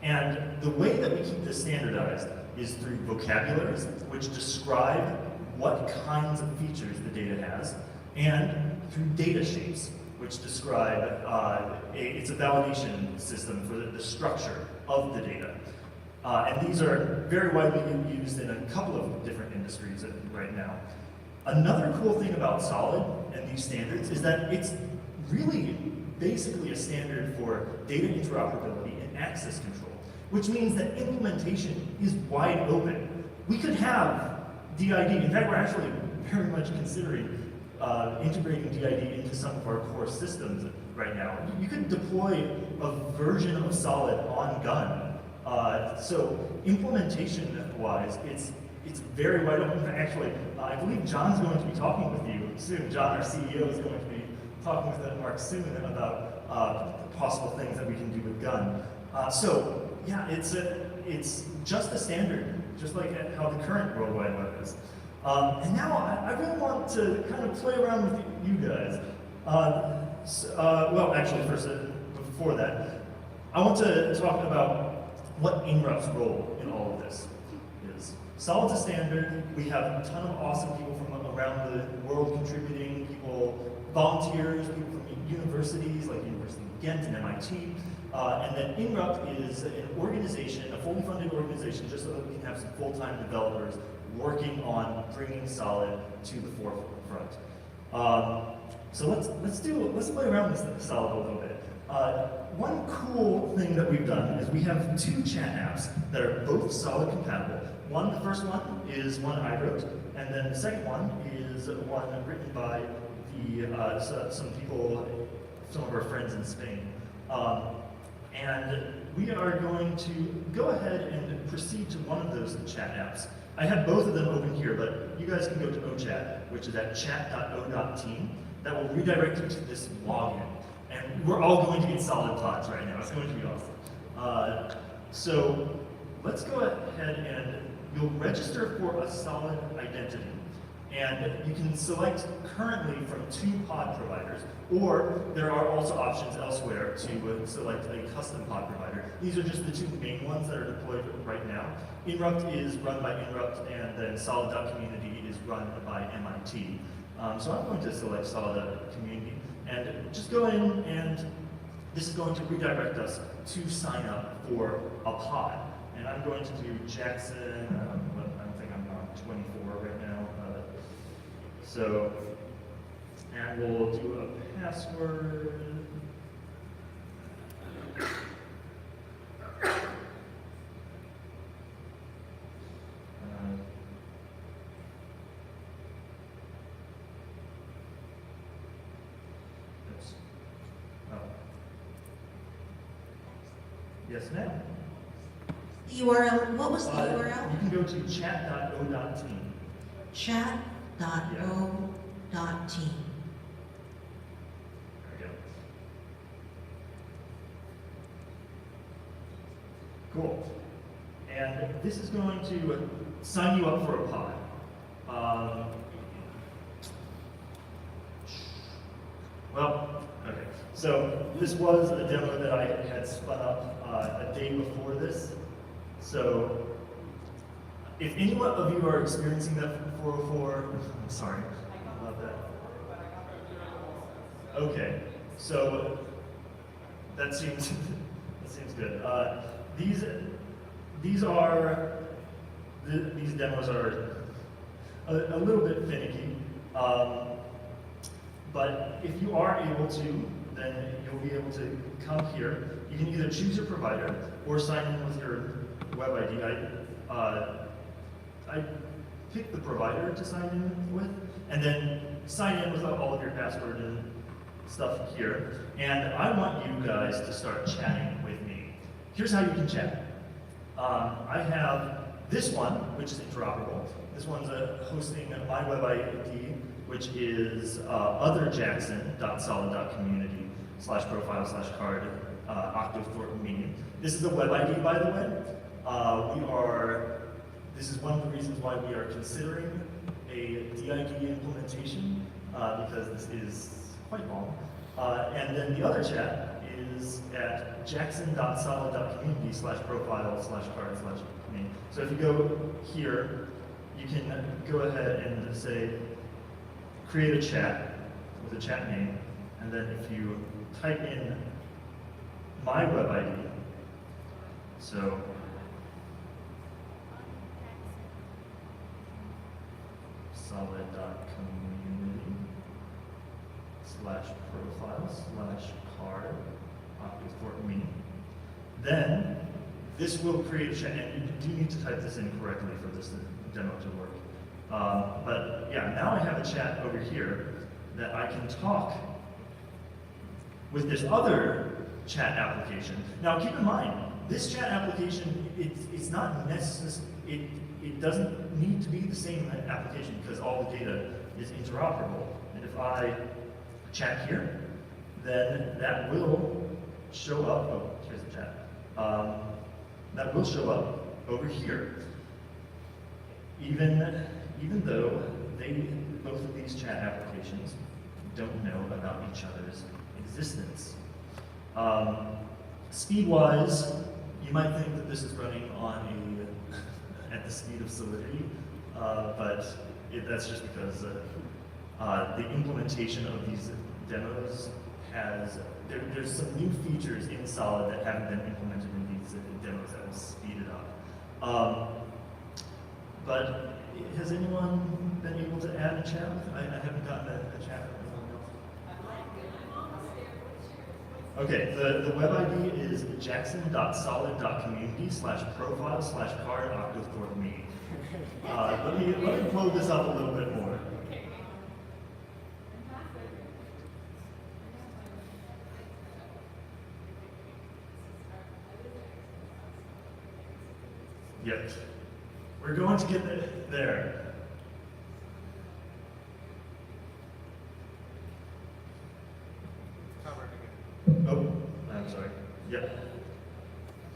And the way that we keep this standardized is through vocabularies, which describe what kinds of features the data has, and through data shapes, which describe, it's a validation system for the structure of the data. And these are very widely used in a couple of different industries right now. Another cool thing about Solid and these standards is that it's really basically a standard for data interoperability and access control, which means that implementation is wide open. We could have DID. In fact, we're actually very much considering integrating DID into some of our core systems right now. You could deploy a version of Solid on Gun. So implementation-wise, it's very wide open. Actually, I believe John's going to be talking with you soon. John, our CEO, is going to be talking with Mark soon about possible things that we can do with Gun. So yeah, it's just a standard just like how the current World Wide Web is. And now I really want to kind of play around with you guys. Well, actually, first, before that, I want to talk about what INRUPT's role in all of this is. Solid's a standard. We have a ton of awesome people from around the world contributing, volunteers, people from universities like University of Ghent and MIT. And then INRUPT is an organization, a fully funded organization, just so that we can have some full-time developers working on bringing Solid to the forefront. So let's play around with Solid a little bit. One cool thing that we've done is we have 2 chat apps that are both Solid compatible. The first one is one I wrote, and then the second one is one written by some people, some of our friends in Spain. And we are going to go ahead and proceed to one of those chat apps. I have both of them open here, but you guys can go to OChat, which is at chat.o.team. That will redirect you to this login. And we're all going to get Solid pods right now. It's going to be awesome. So let's go ahead and you'll register for a Solid identity. And you can select currently from 2 pod providers, or there are also options elsewhere to select a custom pod provider. These are just the 2 main ones that are deployed right now. INRUPT is run by INRUPT, and then Solid.community is run by MIT. So I'm going to select Solid.community, and just go in, and this is going to redirect us to sign up for a pod. And I'm going to do Jackson, I think I'm on 24 right now. And we'll do a password. Yes, ma'am. The URL, what was the URL? You can go to chat.o.team. Chat.o.team. There we go. Cool. And this is going to sign you up for a pod. Well, okay. So this was a demo that I had spun up a day before this. So if any one of you are experiencing that 404, I'm sorry about that. Okay, so that seems good. These demos are a little bit finicky, but if you are able to, then you'll be able to come here. You can either choose your provider or sign in with your web ID. I pick the provider to sign in with, and then sign in with all of your password and stuff here. And I want you guys to start chatting with me. Here's how you can chat. I have this one, which is interoperable. This one's hosting my web ID, which is otherjackson.solid.community/profile/card octo-thornton meeting. This is a web ID, by the way. This is one of the reasons why we are considering a DID implementation, because this is quite long. And then the other chat is at jackson.solid.community/profile/card/me. So if you go here, you can go ahead and say, create a chat with a chat name, and then if you type in my web ID, so solid.community/profile/card octo-thornton, then this will create a chat, and you do need to type this in correctly for this demo to work. But yeah, now I have a chat over here that I can talk with this other chat application. Now keep in mind, this chat application, it's not necessary, it doesn't need to be the same application because all the data is interoperable. And if I chat here, then that will show up, oh, here's the chat. That will show up over here. even though both of these chat applications don't know about each other's existence. Speed-wise, you might think that this is running on at the speed of Solidity, but that's just because the implementation of these demos there's some new features in Solid that haven't been implemented in these demos that will speed it up. But has anyone been able to add a chat? I haven't gotten a chat from anyone else. Okay, the web ID is jackson.solid.community/profile/card.octothorpe.me. Let me blow this up a little bit more. Yep. We're going to get there. Oh, I'm sorry. Yep.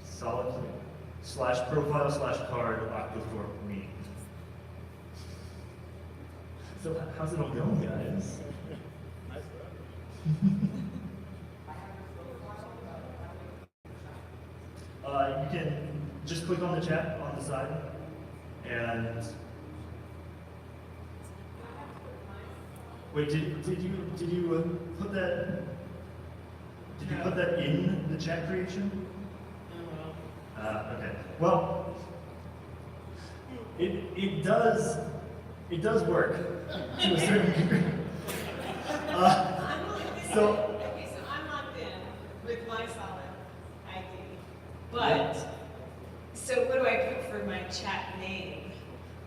Solid/profile/card.octothorpe.me. So how's it all going, guys? You can just click on the chat on the side, and wait. Did you put that? Did you put that in the chat creation? Okay. Well, it does work to a certain degree. So I'm logged in with my Solid ID, but so what do I put for my chat name?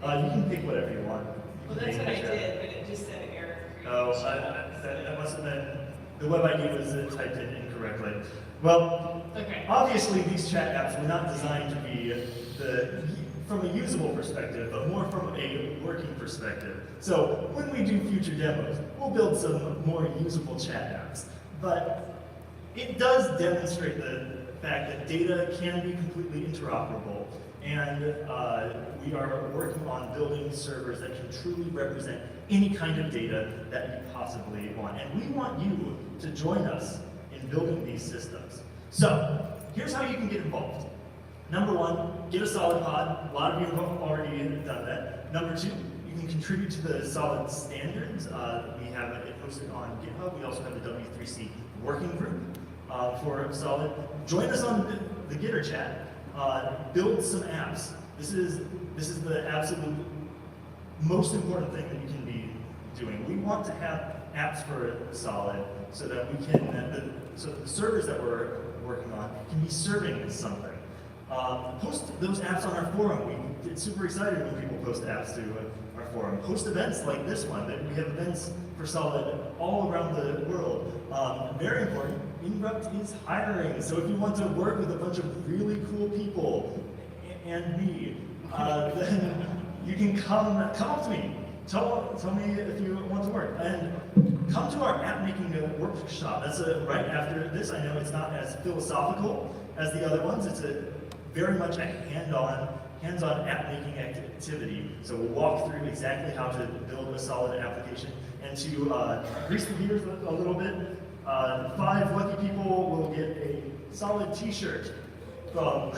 you can pick whatever you want. Well, that's what I did, but it just said error. Oh, that must have been, the web ID was typed in incorrectly. Well, Okay. obviously these chat apps were not designed to be from a usable perspective, but more from a working perspective. So when we do future demos, we'll build some more usable chat apps. But it does demonstrate the fact that data can be completely interoperable. And we are working on building servers that can truly represent any kind of data that you possibly want. And we want you to join us in building these systems. So here's how you can get involved. Number one, get a Solid pod. A lot of you have already done that. Number two, you can contribute to the Solid standards. We have it posted on GitHub. We also have the W3C working group for Solid. Join us on the Gitter chat. Build some apps. This is the absolute most important thing that you can be doing. We want to have apps for Solid so that we can, so the servers that we're working on can be serving something. Post those apps on our forum. We get super excited when people post apps to our forum. Post events like this one. We have events for Solid all around the world. Very important, Inrupt is hiring. So if you want to work with a bunch of really cool people and me, then you can come up to me. Tell me if you want to work. And come to our app making workshop. That's right after this. I know it's not as philosophical as the other ones. It's very much a hands-on app-making activity. So we'll walk through exactly how to build a Solid application. And to grease the gears a little bit, 5 lucky people will get a Solid t-shirt from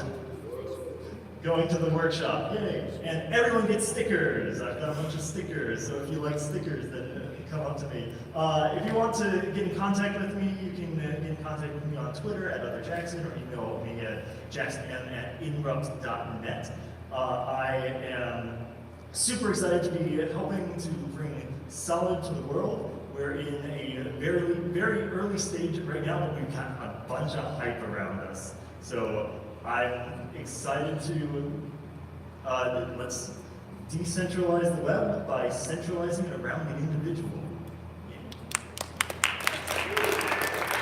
going to the workshop. Yay! And everyone gets stickers. I've got a bunch of stickers, so if you like stickers, then come up to me. If you want to get in contact with me, you can get in contact with me on Twitter at @otherjackson or email me at jacksonm@inrupt.net. I am super excited to be helping to bring Solid to the world. We're in a very, very early stage right now, but we've got a bunch of hype around us. So I'm excited to, let's decentralize the web by centralizing it around the individual.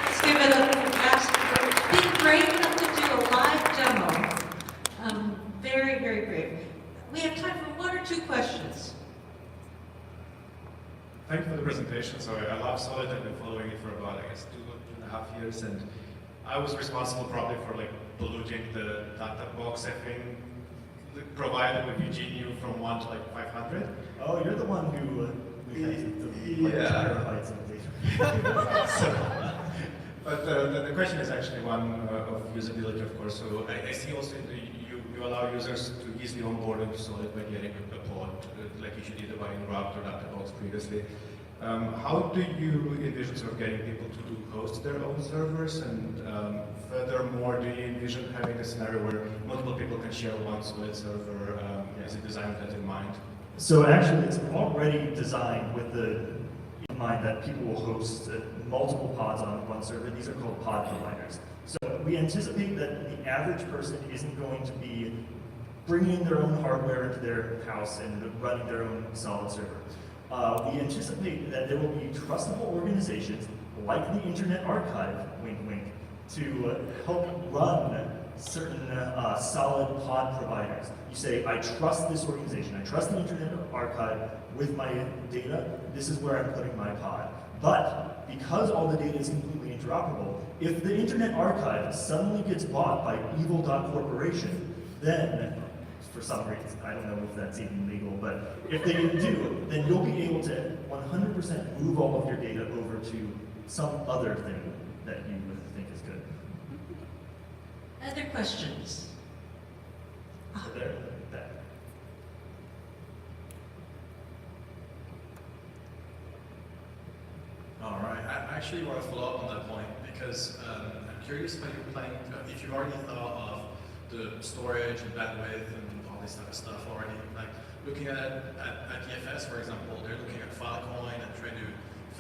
Let's give it a big brave enough to do a live demo. Very, very brave. We have time for 1 or 2 questions. Thank you for the presentation. So I love Solid. I've been following it for about, I guess, 2.5 years, and I was responsible probably for like polluting the data box, I think, provided with Eugenio from 1 to like 500. Oh, you're the one who we had the terabytes of data. But the question is actually one of usability, of course. So I see also you allow users to easily onboard into Solid by getting a pod, like you did about Interrupt or Datadog previously. How do you envision sort of getting people to host their own servers? And furthermore, do you envision having a scenario where multiple people can share one Solid server? Is it designed with that in mind? So actually, it's already designed with in mind that people will host multiple pods on one server. These are called pod providers. So we anticipate that the average person isn't going to be bringing their own hardware into their house and running their own Solid server. We anticipate that there will be trustable organizations like the Internet Archive, wink wink, to help run certain solid pod providers. You say, I trust this organization, I trust the Internet Archive with my data, this is where I'm putting my pod. But because all the data is completely interoperable, if the Internet Archive suddenly gets bought by evil.corporation, then, for some reason, I don't know if that's even legal, but if they do, then you'll be able to 100% move all of your data over to some other thing that you think is good. Other questions? So there, that. All right, I actually want to follow up on that point because I'm curious how you're planning, if you've already thought of the storage and bandwidth and all this type of stuff already, like looking at DFS, for example, they're looking at Filecoin and trying to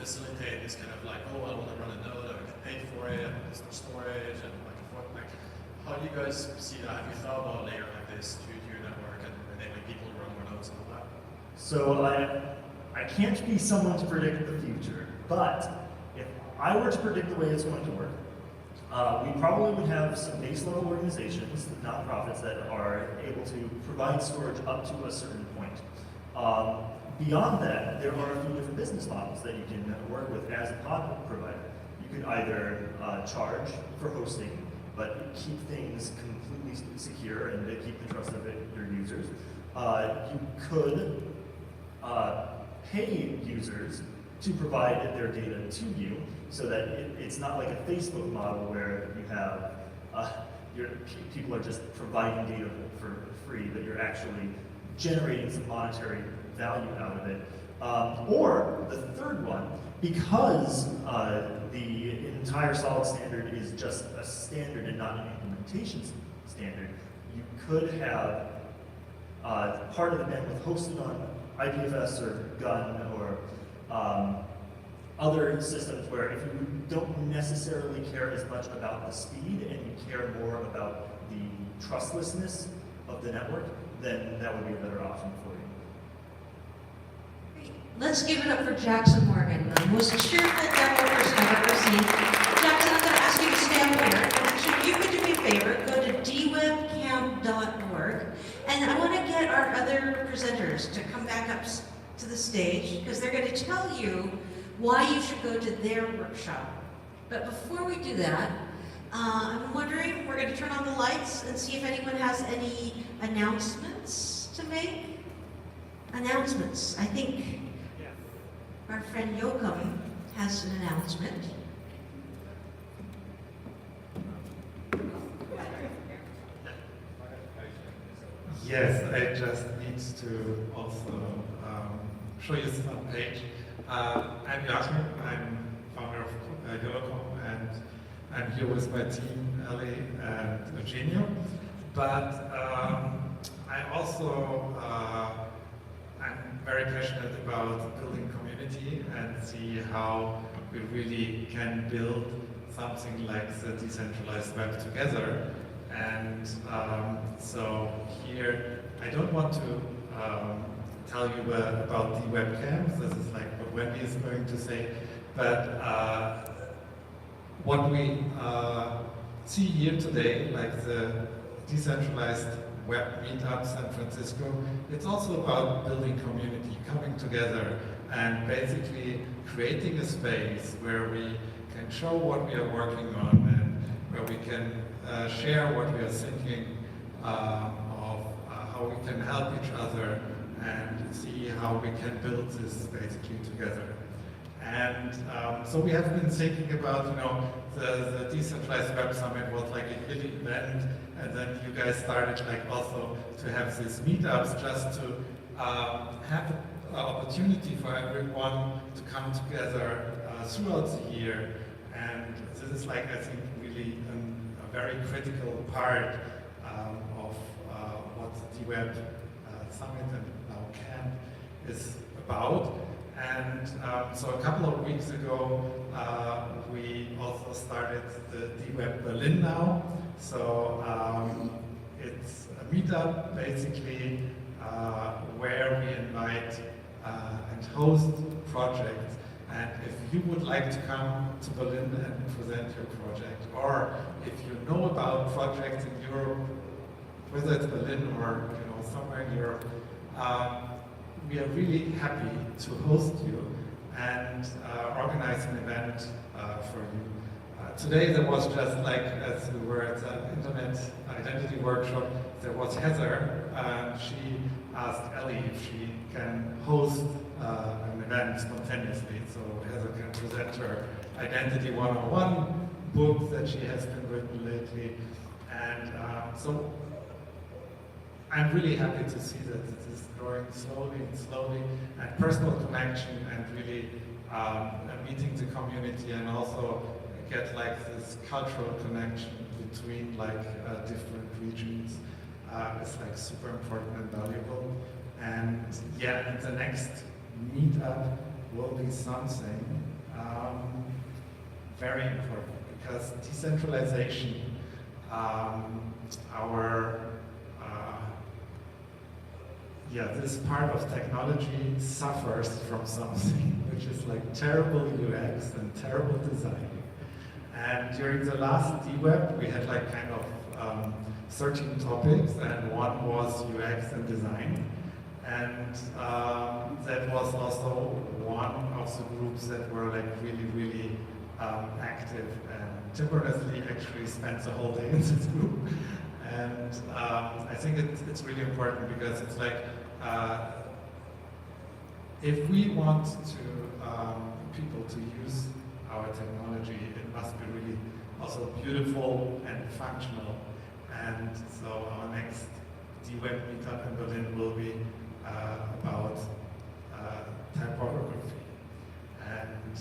facilitate this kind of like, oh, I want to run a node, I get paid for it, I want this much storage, and like, how do you guys see that? Have you thought about a layer like this to your network and enabling people to run more nodes and all that? So I can't be someone to predict the future, but if I were to predict the way it's going to work, we probably would have some base level organizations, nonprofits, that are able to provide storage up to a certain point. Beyond that, there are a few different business models that you can work with as a pod provider. You could either charge for hosting, but keep things completely secure and keep the trust of your users. You could pay users to provide their data to you, so that it's not like a Facebook model where you have people are just providing data for free, but you're actually generating some monetary value out of it. Or the third one, because the entire Solid standard is just a standard and not an implementation standard, you could have part of the bandwidth hosted on IPFS or GUN or other systems where if you don't necessarily care as much about the speed and you care more about the trustlessness of the network, then that would be a better option for you. Let's give it up for Jackson Morgan, the most cheerful demo person I've ever seen. Jackson, I'm going to ask you to stand here. Actually, you could do me a favor, go to dwebcamp.org, and I want to get our other presenters to come back up to the stage, because they're going to tell you why you should go to their workshop. But before we do that, I'm wondering, we're going to turn on the lights and see if anyone has any announcements to make. Announcements. I think our friend Yoakum has an announcement. Yes, I just need to also show you some page. I'm Joachim, I'm founder of Yoakum, and I'm here with my team, Ellie and Eugenio. But I also, I'm very passionate about building community and see how we really can build something like the decentralized web together. And so here, I don't want to tell you about the webcams. This is like what Wendy is going to say. But what we see here today, like the Decentralized Web Meet Up San Francisco, it's also about building community, coming together and basically creating a space where we can show what we are working on and where we can share what we are thinking of how we can help each other and see how we can build this basically together. And so we have been thinking about, the Decentralized Web Summit was like a yearly event, and then you guys started like also to have these meetups just to have an opportunity for everyone to come together throughout the year. And this is like, I think, really a very critical part of what the DWeb Summit and now Camp is about. And so a couple of weeks ago, we also started the DWeb Berlin now. So it's a meetup basically where we invite and host projects. And if you would like to come to Berlin and present your project, or if you know about projects in Europe, whether it's Berlin or somewhere in Europe, we are really happy to host you and organize an event for you. Today there was just like, as we were at the Internet Identity Workshop, there was Heather, and she asked Ellie if she can host an event spontaneously. So Heather can present her Identity 101 book that she has been written lately. And so I'm really happy to see that it is growing slowly, and personal connection, and really meeting the community, and also get like this cultural connection between like different regions is like super important and valuable. And yeah, and the next meetup will be something very important, because decentralization, this part of technology suffers from something which is like terrible UX and terrible design. And during the last DWeb, we had like kind of 13 topics, and one was UX and design. And that was also one of the groups that were like really active. And Tim Berners-Lee actually spent the whole day in this group. And I think it's really important, because it's like, if we want to people to use our technology, it must be really also beautiful and functional. And so our next DWeb Meetup in Berlin will be about typography. And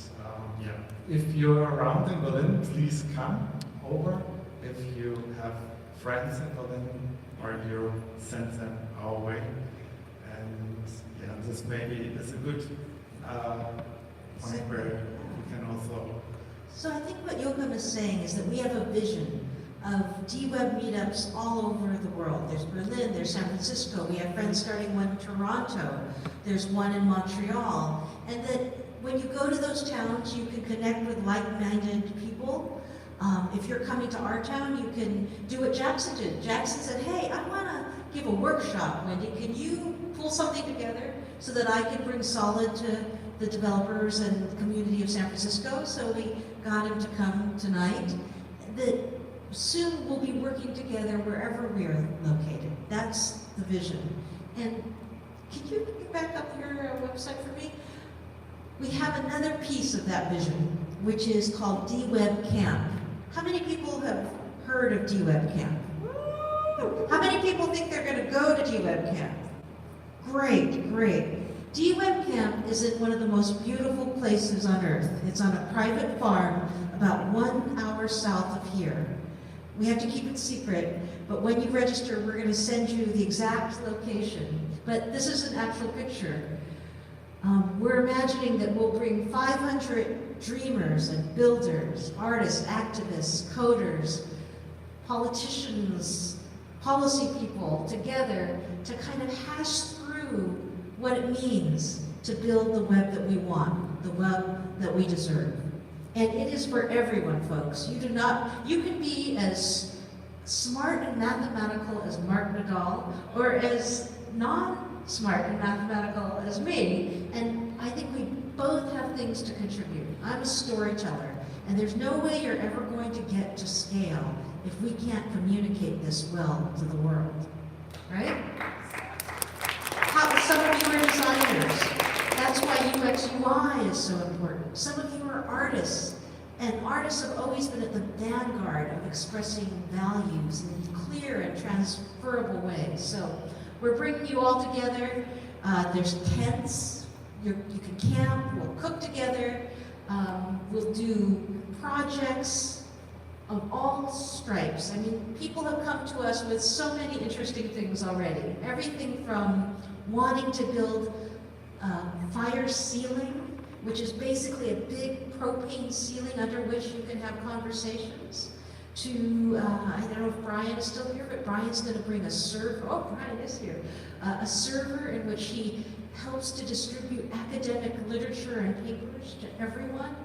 if you're around in Berlin, please come over. If you have friends in Berlin or in Europe, send them our way. And this maybe is a good point where we can also... So I think what Joachim is saying is that we have a vision of DWeb meetups all over the world. There's Berlin, there's San Francisco, we have friends starting one in Toronto, there's one in Montreal, and that when you go to those towns, you can connect with like-minded people. If you're coming to our town, you can do what Jackson did. Jackson said, hey, I want to give a workshop, Wendy. Can you pull something together so that I can bring Solid to the developers and the community of San Francisco? So we got him to come tonight. That soon we'll be working together wherever we are located. That's the vision. And can you get back up your website for me? We have another piece of that vision, which is called DWeb Camp. How many people have heard of DWeb Camp? How many people think they're going to go to DWeb Camp? Great. DWeb Camp is in one of the most beautiful places on earth. It's on a private farm about 1 hour south of here. We have to keep it secret, but when you register, we're going to send you the exact location. But this is an actual picture. We're imagining that we'll bring 500 dreamers and builders, artists, activists, coders, politicians, policy people together to kind of hash through what it means to build the web that we want, the web that we deserve. And it is for everyone, folks. You can be as smart and mathematical as Mark Nadal, or as non-smart and mathematical as me, and I think we both have things to contribute. I'm a storyteller, and there's no way you're ever going to get to scale if we can't communicate this well to the world. right? How some of you are designers. That's why UX UI is so important. Some of you are artists, and artists have always been at the vanguard of expressing values in clear and transferable ways. So we're bringing you all together. There's tents. You can camp. We'll cook together. We'll do projects of all stripes. I mean, people have come to us with so many interesting things already. Everything from wanting to build fire ceiling, which is basically a big propane ceiling under which you can have conversations, to, I don't know if Brian is still here, but Brian's going to bring a server. Oh, Brian is here. A server in which he helps to distribute academic literature and papers to everyone.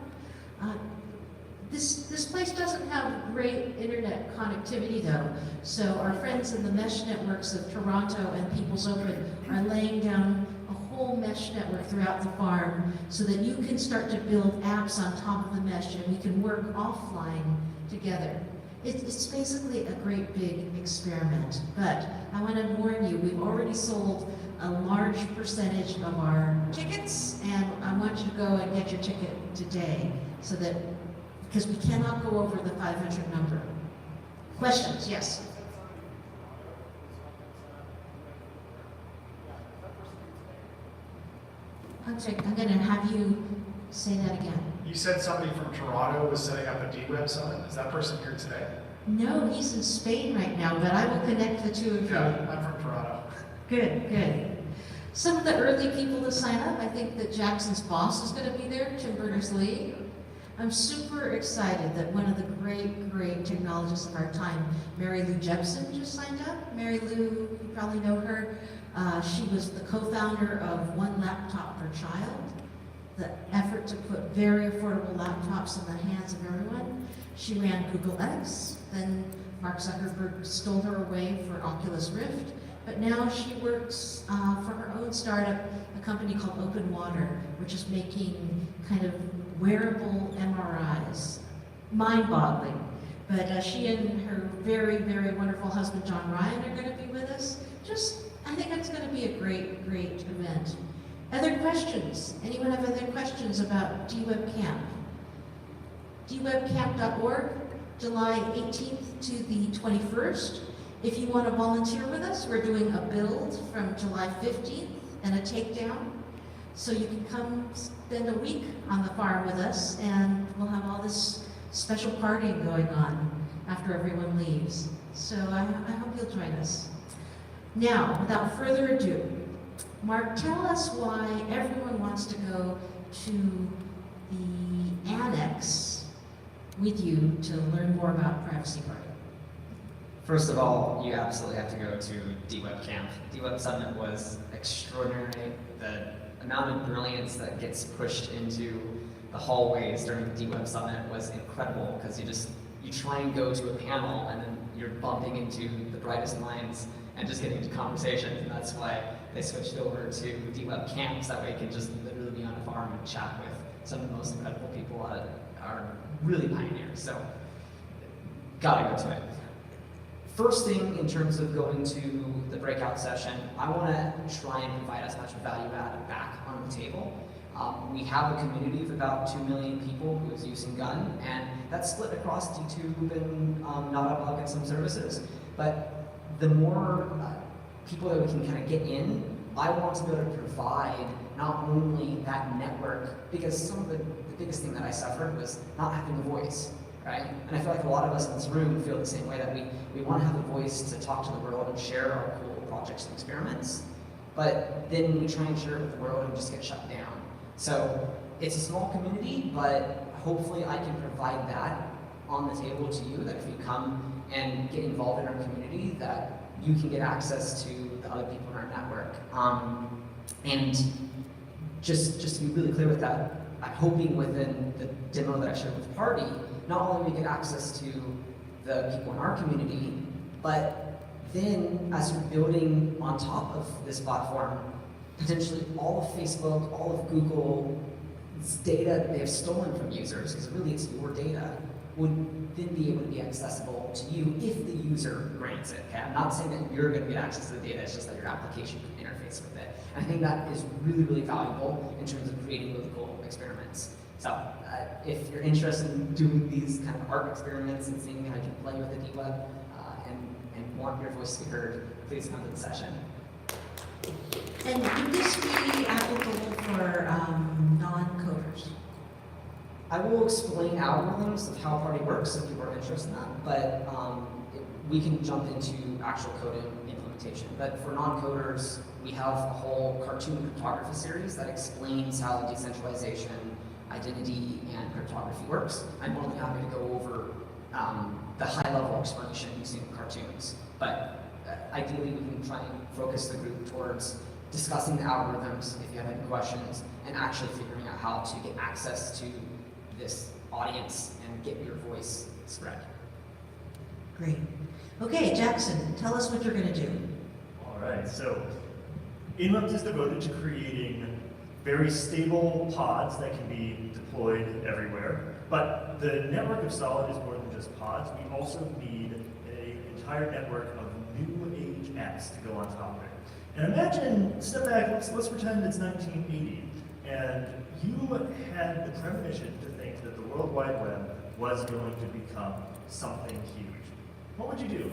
This place doesn't have great internet connectivity though, so our friends in the mesh networks of Toronto and People's Open are laying down a whole mesh network throughout the farm so that you can start to build apps on top of the mesh and we can work offline together. It's basically a great big experiment, but I want to warn you, we've already sold a large percentage of our tickets, and I want you to go and get your ticket today so that, because we cannot go over the 500 number. Questions? Yes? I'm sorry, I'm going to have you say that again. You said somebody from Toronto was setting up a DWeb Summit. Is that person here today? No, he's in Spain right now, but I will connect the two of you. Yeah, I'm from Toronto. Good, good. Some of the early people to sign up, I think that Jackson's boss is going to be there, Tim Berners-Lee. I'm super excited that one of the great technologists of our time, Mary Lou Jepson, just signed up. Mary Lou, you probably know her. She was the co-founder of One Laptop Per Child, the effort to put very affordable laptops in the hands of everyone. She ran Google X, then Mark Zuckerberg stole her away for Oculus Rift, but now she works for her own startup, a company called Open Water, which is making kind of wearable MRIs. Mind-boggling. But she and her very wonderful husband, John Ryan, are going to be with us. I think it's going to be a great event. Other questions? Anyone have other questions about DWeb Camp? DWebCamp.org, July 18th to the 21st. If you want to volunteer with us, we're doing a build from July 15th and a takedown. So you can come spend a week on the farm with us, and we'll have all this special partying going on after everyone leaves. So I hope you'll join us. Now, without further ado, Mark, tell us why everyone wants to go to the annex with you to learn more about Privacy Party. First of all, you absolutely have to go to DWeb Camp. DWeb Summit was extraordinary. The amount of brilliance that gets pushed into the hallways during the DWeb Summit was incredible, because you try and go to a panel and then you're bumping into the brightest minds and just getting into conversations, and that's why they switched over to DWeb Camps. That way you can just literally be on a farm and chat with some of the most incredible people that are really pioneers. So, gotta go to it. First thing, in terms of going to the breakout session, I want to try and provide as much value add back on the table. We have a community of about 2 million people who is using Gun, and that's split across DTube and Nautabug and some services. But the more people that we can kind of get in, I want to be able to provide not only that network, because some of the biggest thing that I suffered was not having a voice. Right? And I feel like a lot of us in this room feel the same way, that we want to have a voice to talk to the world and share our cool projects and experiments, but then we try and share it with the world and just get shut down. So it's a small community, but hopefully I can provide that on the table to you, that if you come and get involved in our community, that you can get access to the other people in our network. And just to be really clear with that, I'm hoping within the demo that I shared with the party, not only we get access to the people in our community, but then as you're building on top of this platform, potentially all of Facebook, all of Google's data that they have stolen from users, because really it's your data, would then be able to be accessible to you if the user grants it. Okay? I'm not saying that you're going to get access to the data, it's just that your application can interface with it. And I think that is really, really valuable in terms of creating really cool experiments. So if you're interested in doing these kind of art experiments and seeing how you can play with the DWeb and want your voice to be heard, please come to the session. And would this be applicable for non-coders? I will explain algorithms of how Party works if people are interested in that, but we can jump into actual coding implementation. But for non-coders, we have a whole cartoon cryptography series that explains how decentralization, identity, and cryptography works. I'm more than happy to go over the high-level explanation using cartoons, but ideally we can try and focus the group towards discussing the algorithms if you have any questions, and actually figuring out how to get access to this audience and get your voice spread. Great. Okay, Jackson, tell us what you're going to do. All right, so Inrupt is devoted to creating very stable pods that can be deployed everywhere. But the network of Solid is more than just pods. We also need an entire network of new age apps to go on top of it. And imagine, step back, let's pretend it's 1980, and you had the premonition to think that the World Wide Web was going to become something huge. What would you do?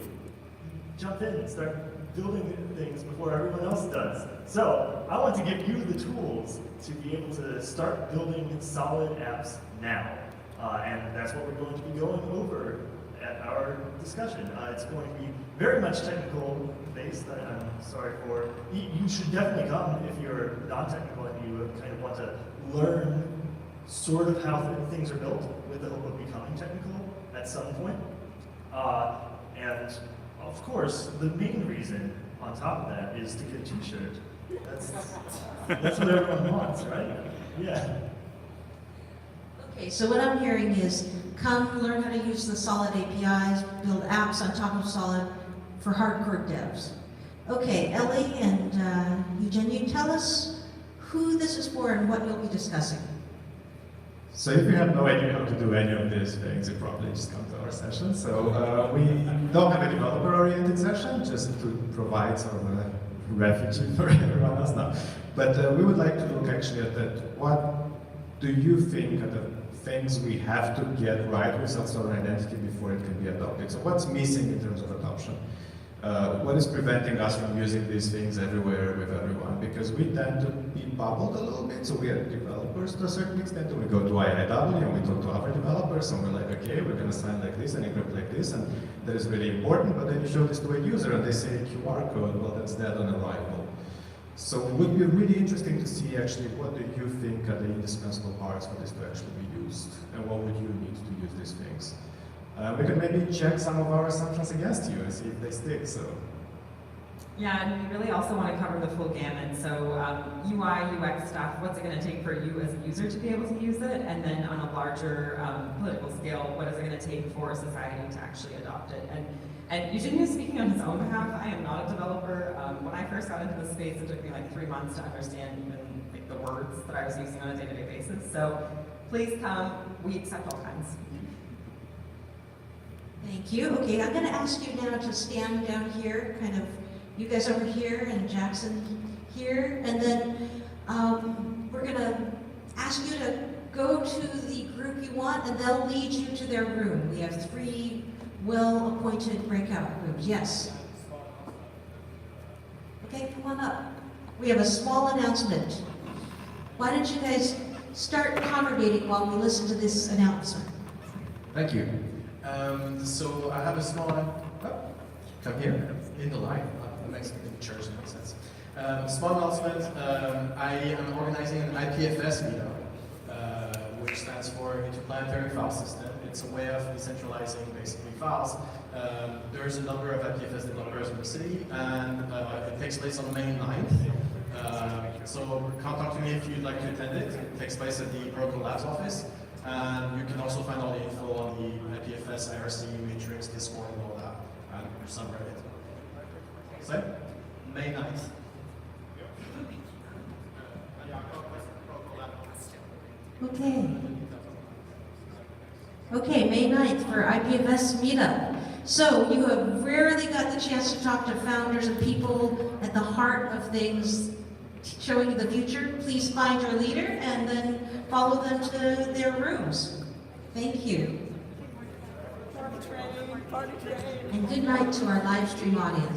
Jump in and start building things before everyone else does. So I want to give you the tools to be able to start building solid apps now. And that's what we're going to be going over at our discussion. It's going to be very much technical based. I'm sorry for, you should definitely come if you're non-technical and you kind of want to learn sort of how things are built with the hope of becoming technical at some point. And of course, the main reason on top of that is to get a t-shirt. That's what everyone wants, right? Yeah. Okay, so what I'm hearing is come learn how to use the Solid APIs, build apps on top of Solid for hardcore devs. Okay, Ellie and Eugenia, tell us who this is for and what you'll be discussing. So if you have no idea how to do any of these things, you probably just come to our session. So we don't have a developer-oriented session, just to provide sort of a refuge for everyone else now. But we would like to look actually at that. What do you think are the things we have to get right with self-sovereign identity before it can be adopted? So what's missing in terms of adoption? What is preventing us from using these things everywhere with everyone? Because we tend to be bubbled a little bit, so we are developers to a certain extent, and we go to IIW and we talk to other developers, and we're like, okay, we're going to sign like this and encrypt like this, and that is really important, but then you show this to a user and they say QR code, well, that's dead on arrival. So it would be really interesting to see actually what do you think are the indispensable parts for this to actually be used, and what would you need to use these things? We can maybe check some of our assumptions against you and see if they stick. So. Yeah, and we really also want to cover the full gamut. So UI, UX stuff, what's it going to take for you as a user to be able to use it? And then on a larger political scale, what is it going to take for society to actually adopt it? And Eugene is speaking on his own behalf. I am not a developer. When I first got into this space, it took me like 3 months to understand even like, the words that I was using on a day-to-day basis. So please come. We accept all kinds. Thank you. Okay, I'm going to ask you now to stand down here, kind of, you guys over here and Jackson here, and then we're going to ask you to go to the group you want, and they'll lead you to their room. We have 3 well-appointed breakout rooms. Yes? Okay, come on up. We have a small announcement. Why don't you guys start congregating while we listen to this announcement? Thank you. So I have a small, come here, in the line, that makes church make sense. Small announcement, I am organizing an IPFS meetup, which stands for Interplanetary File System. It's a way of decentralizing basically files. There's a number of IPFS developers in the city, and it takes place on May 9th. So contact me if you'd like to attend it. It takes place at the Protocol Labs office. And you can also find all the info on the IPFS, IRC, Matrix, Discord, and all that, and subreddit. So, May 9th. Okay. Okay, May 9th for IPFS Meetup. So you have rarely got the chance to talk to founders and people at the heart of things, showing you the future. Please find your leader and then follow them to their rooms. Thank you. And good night to our live stream audience.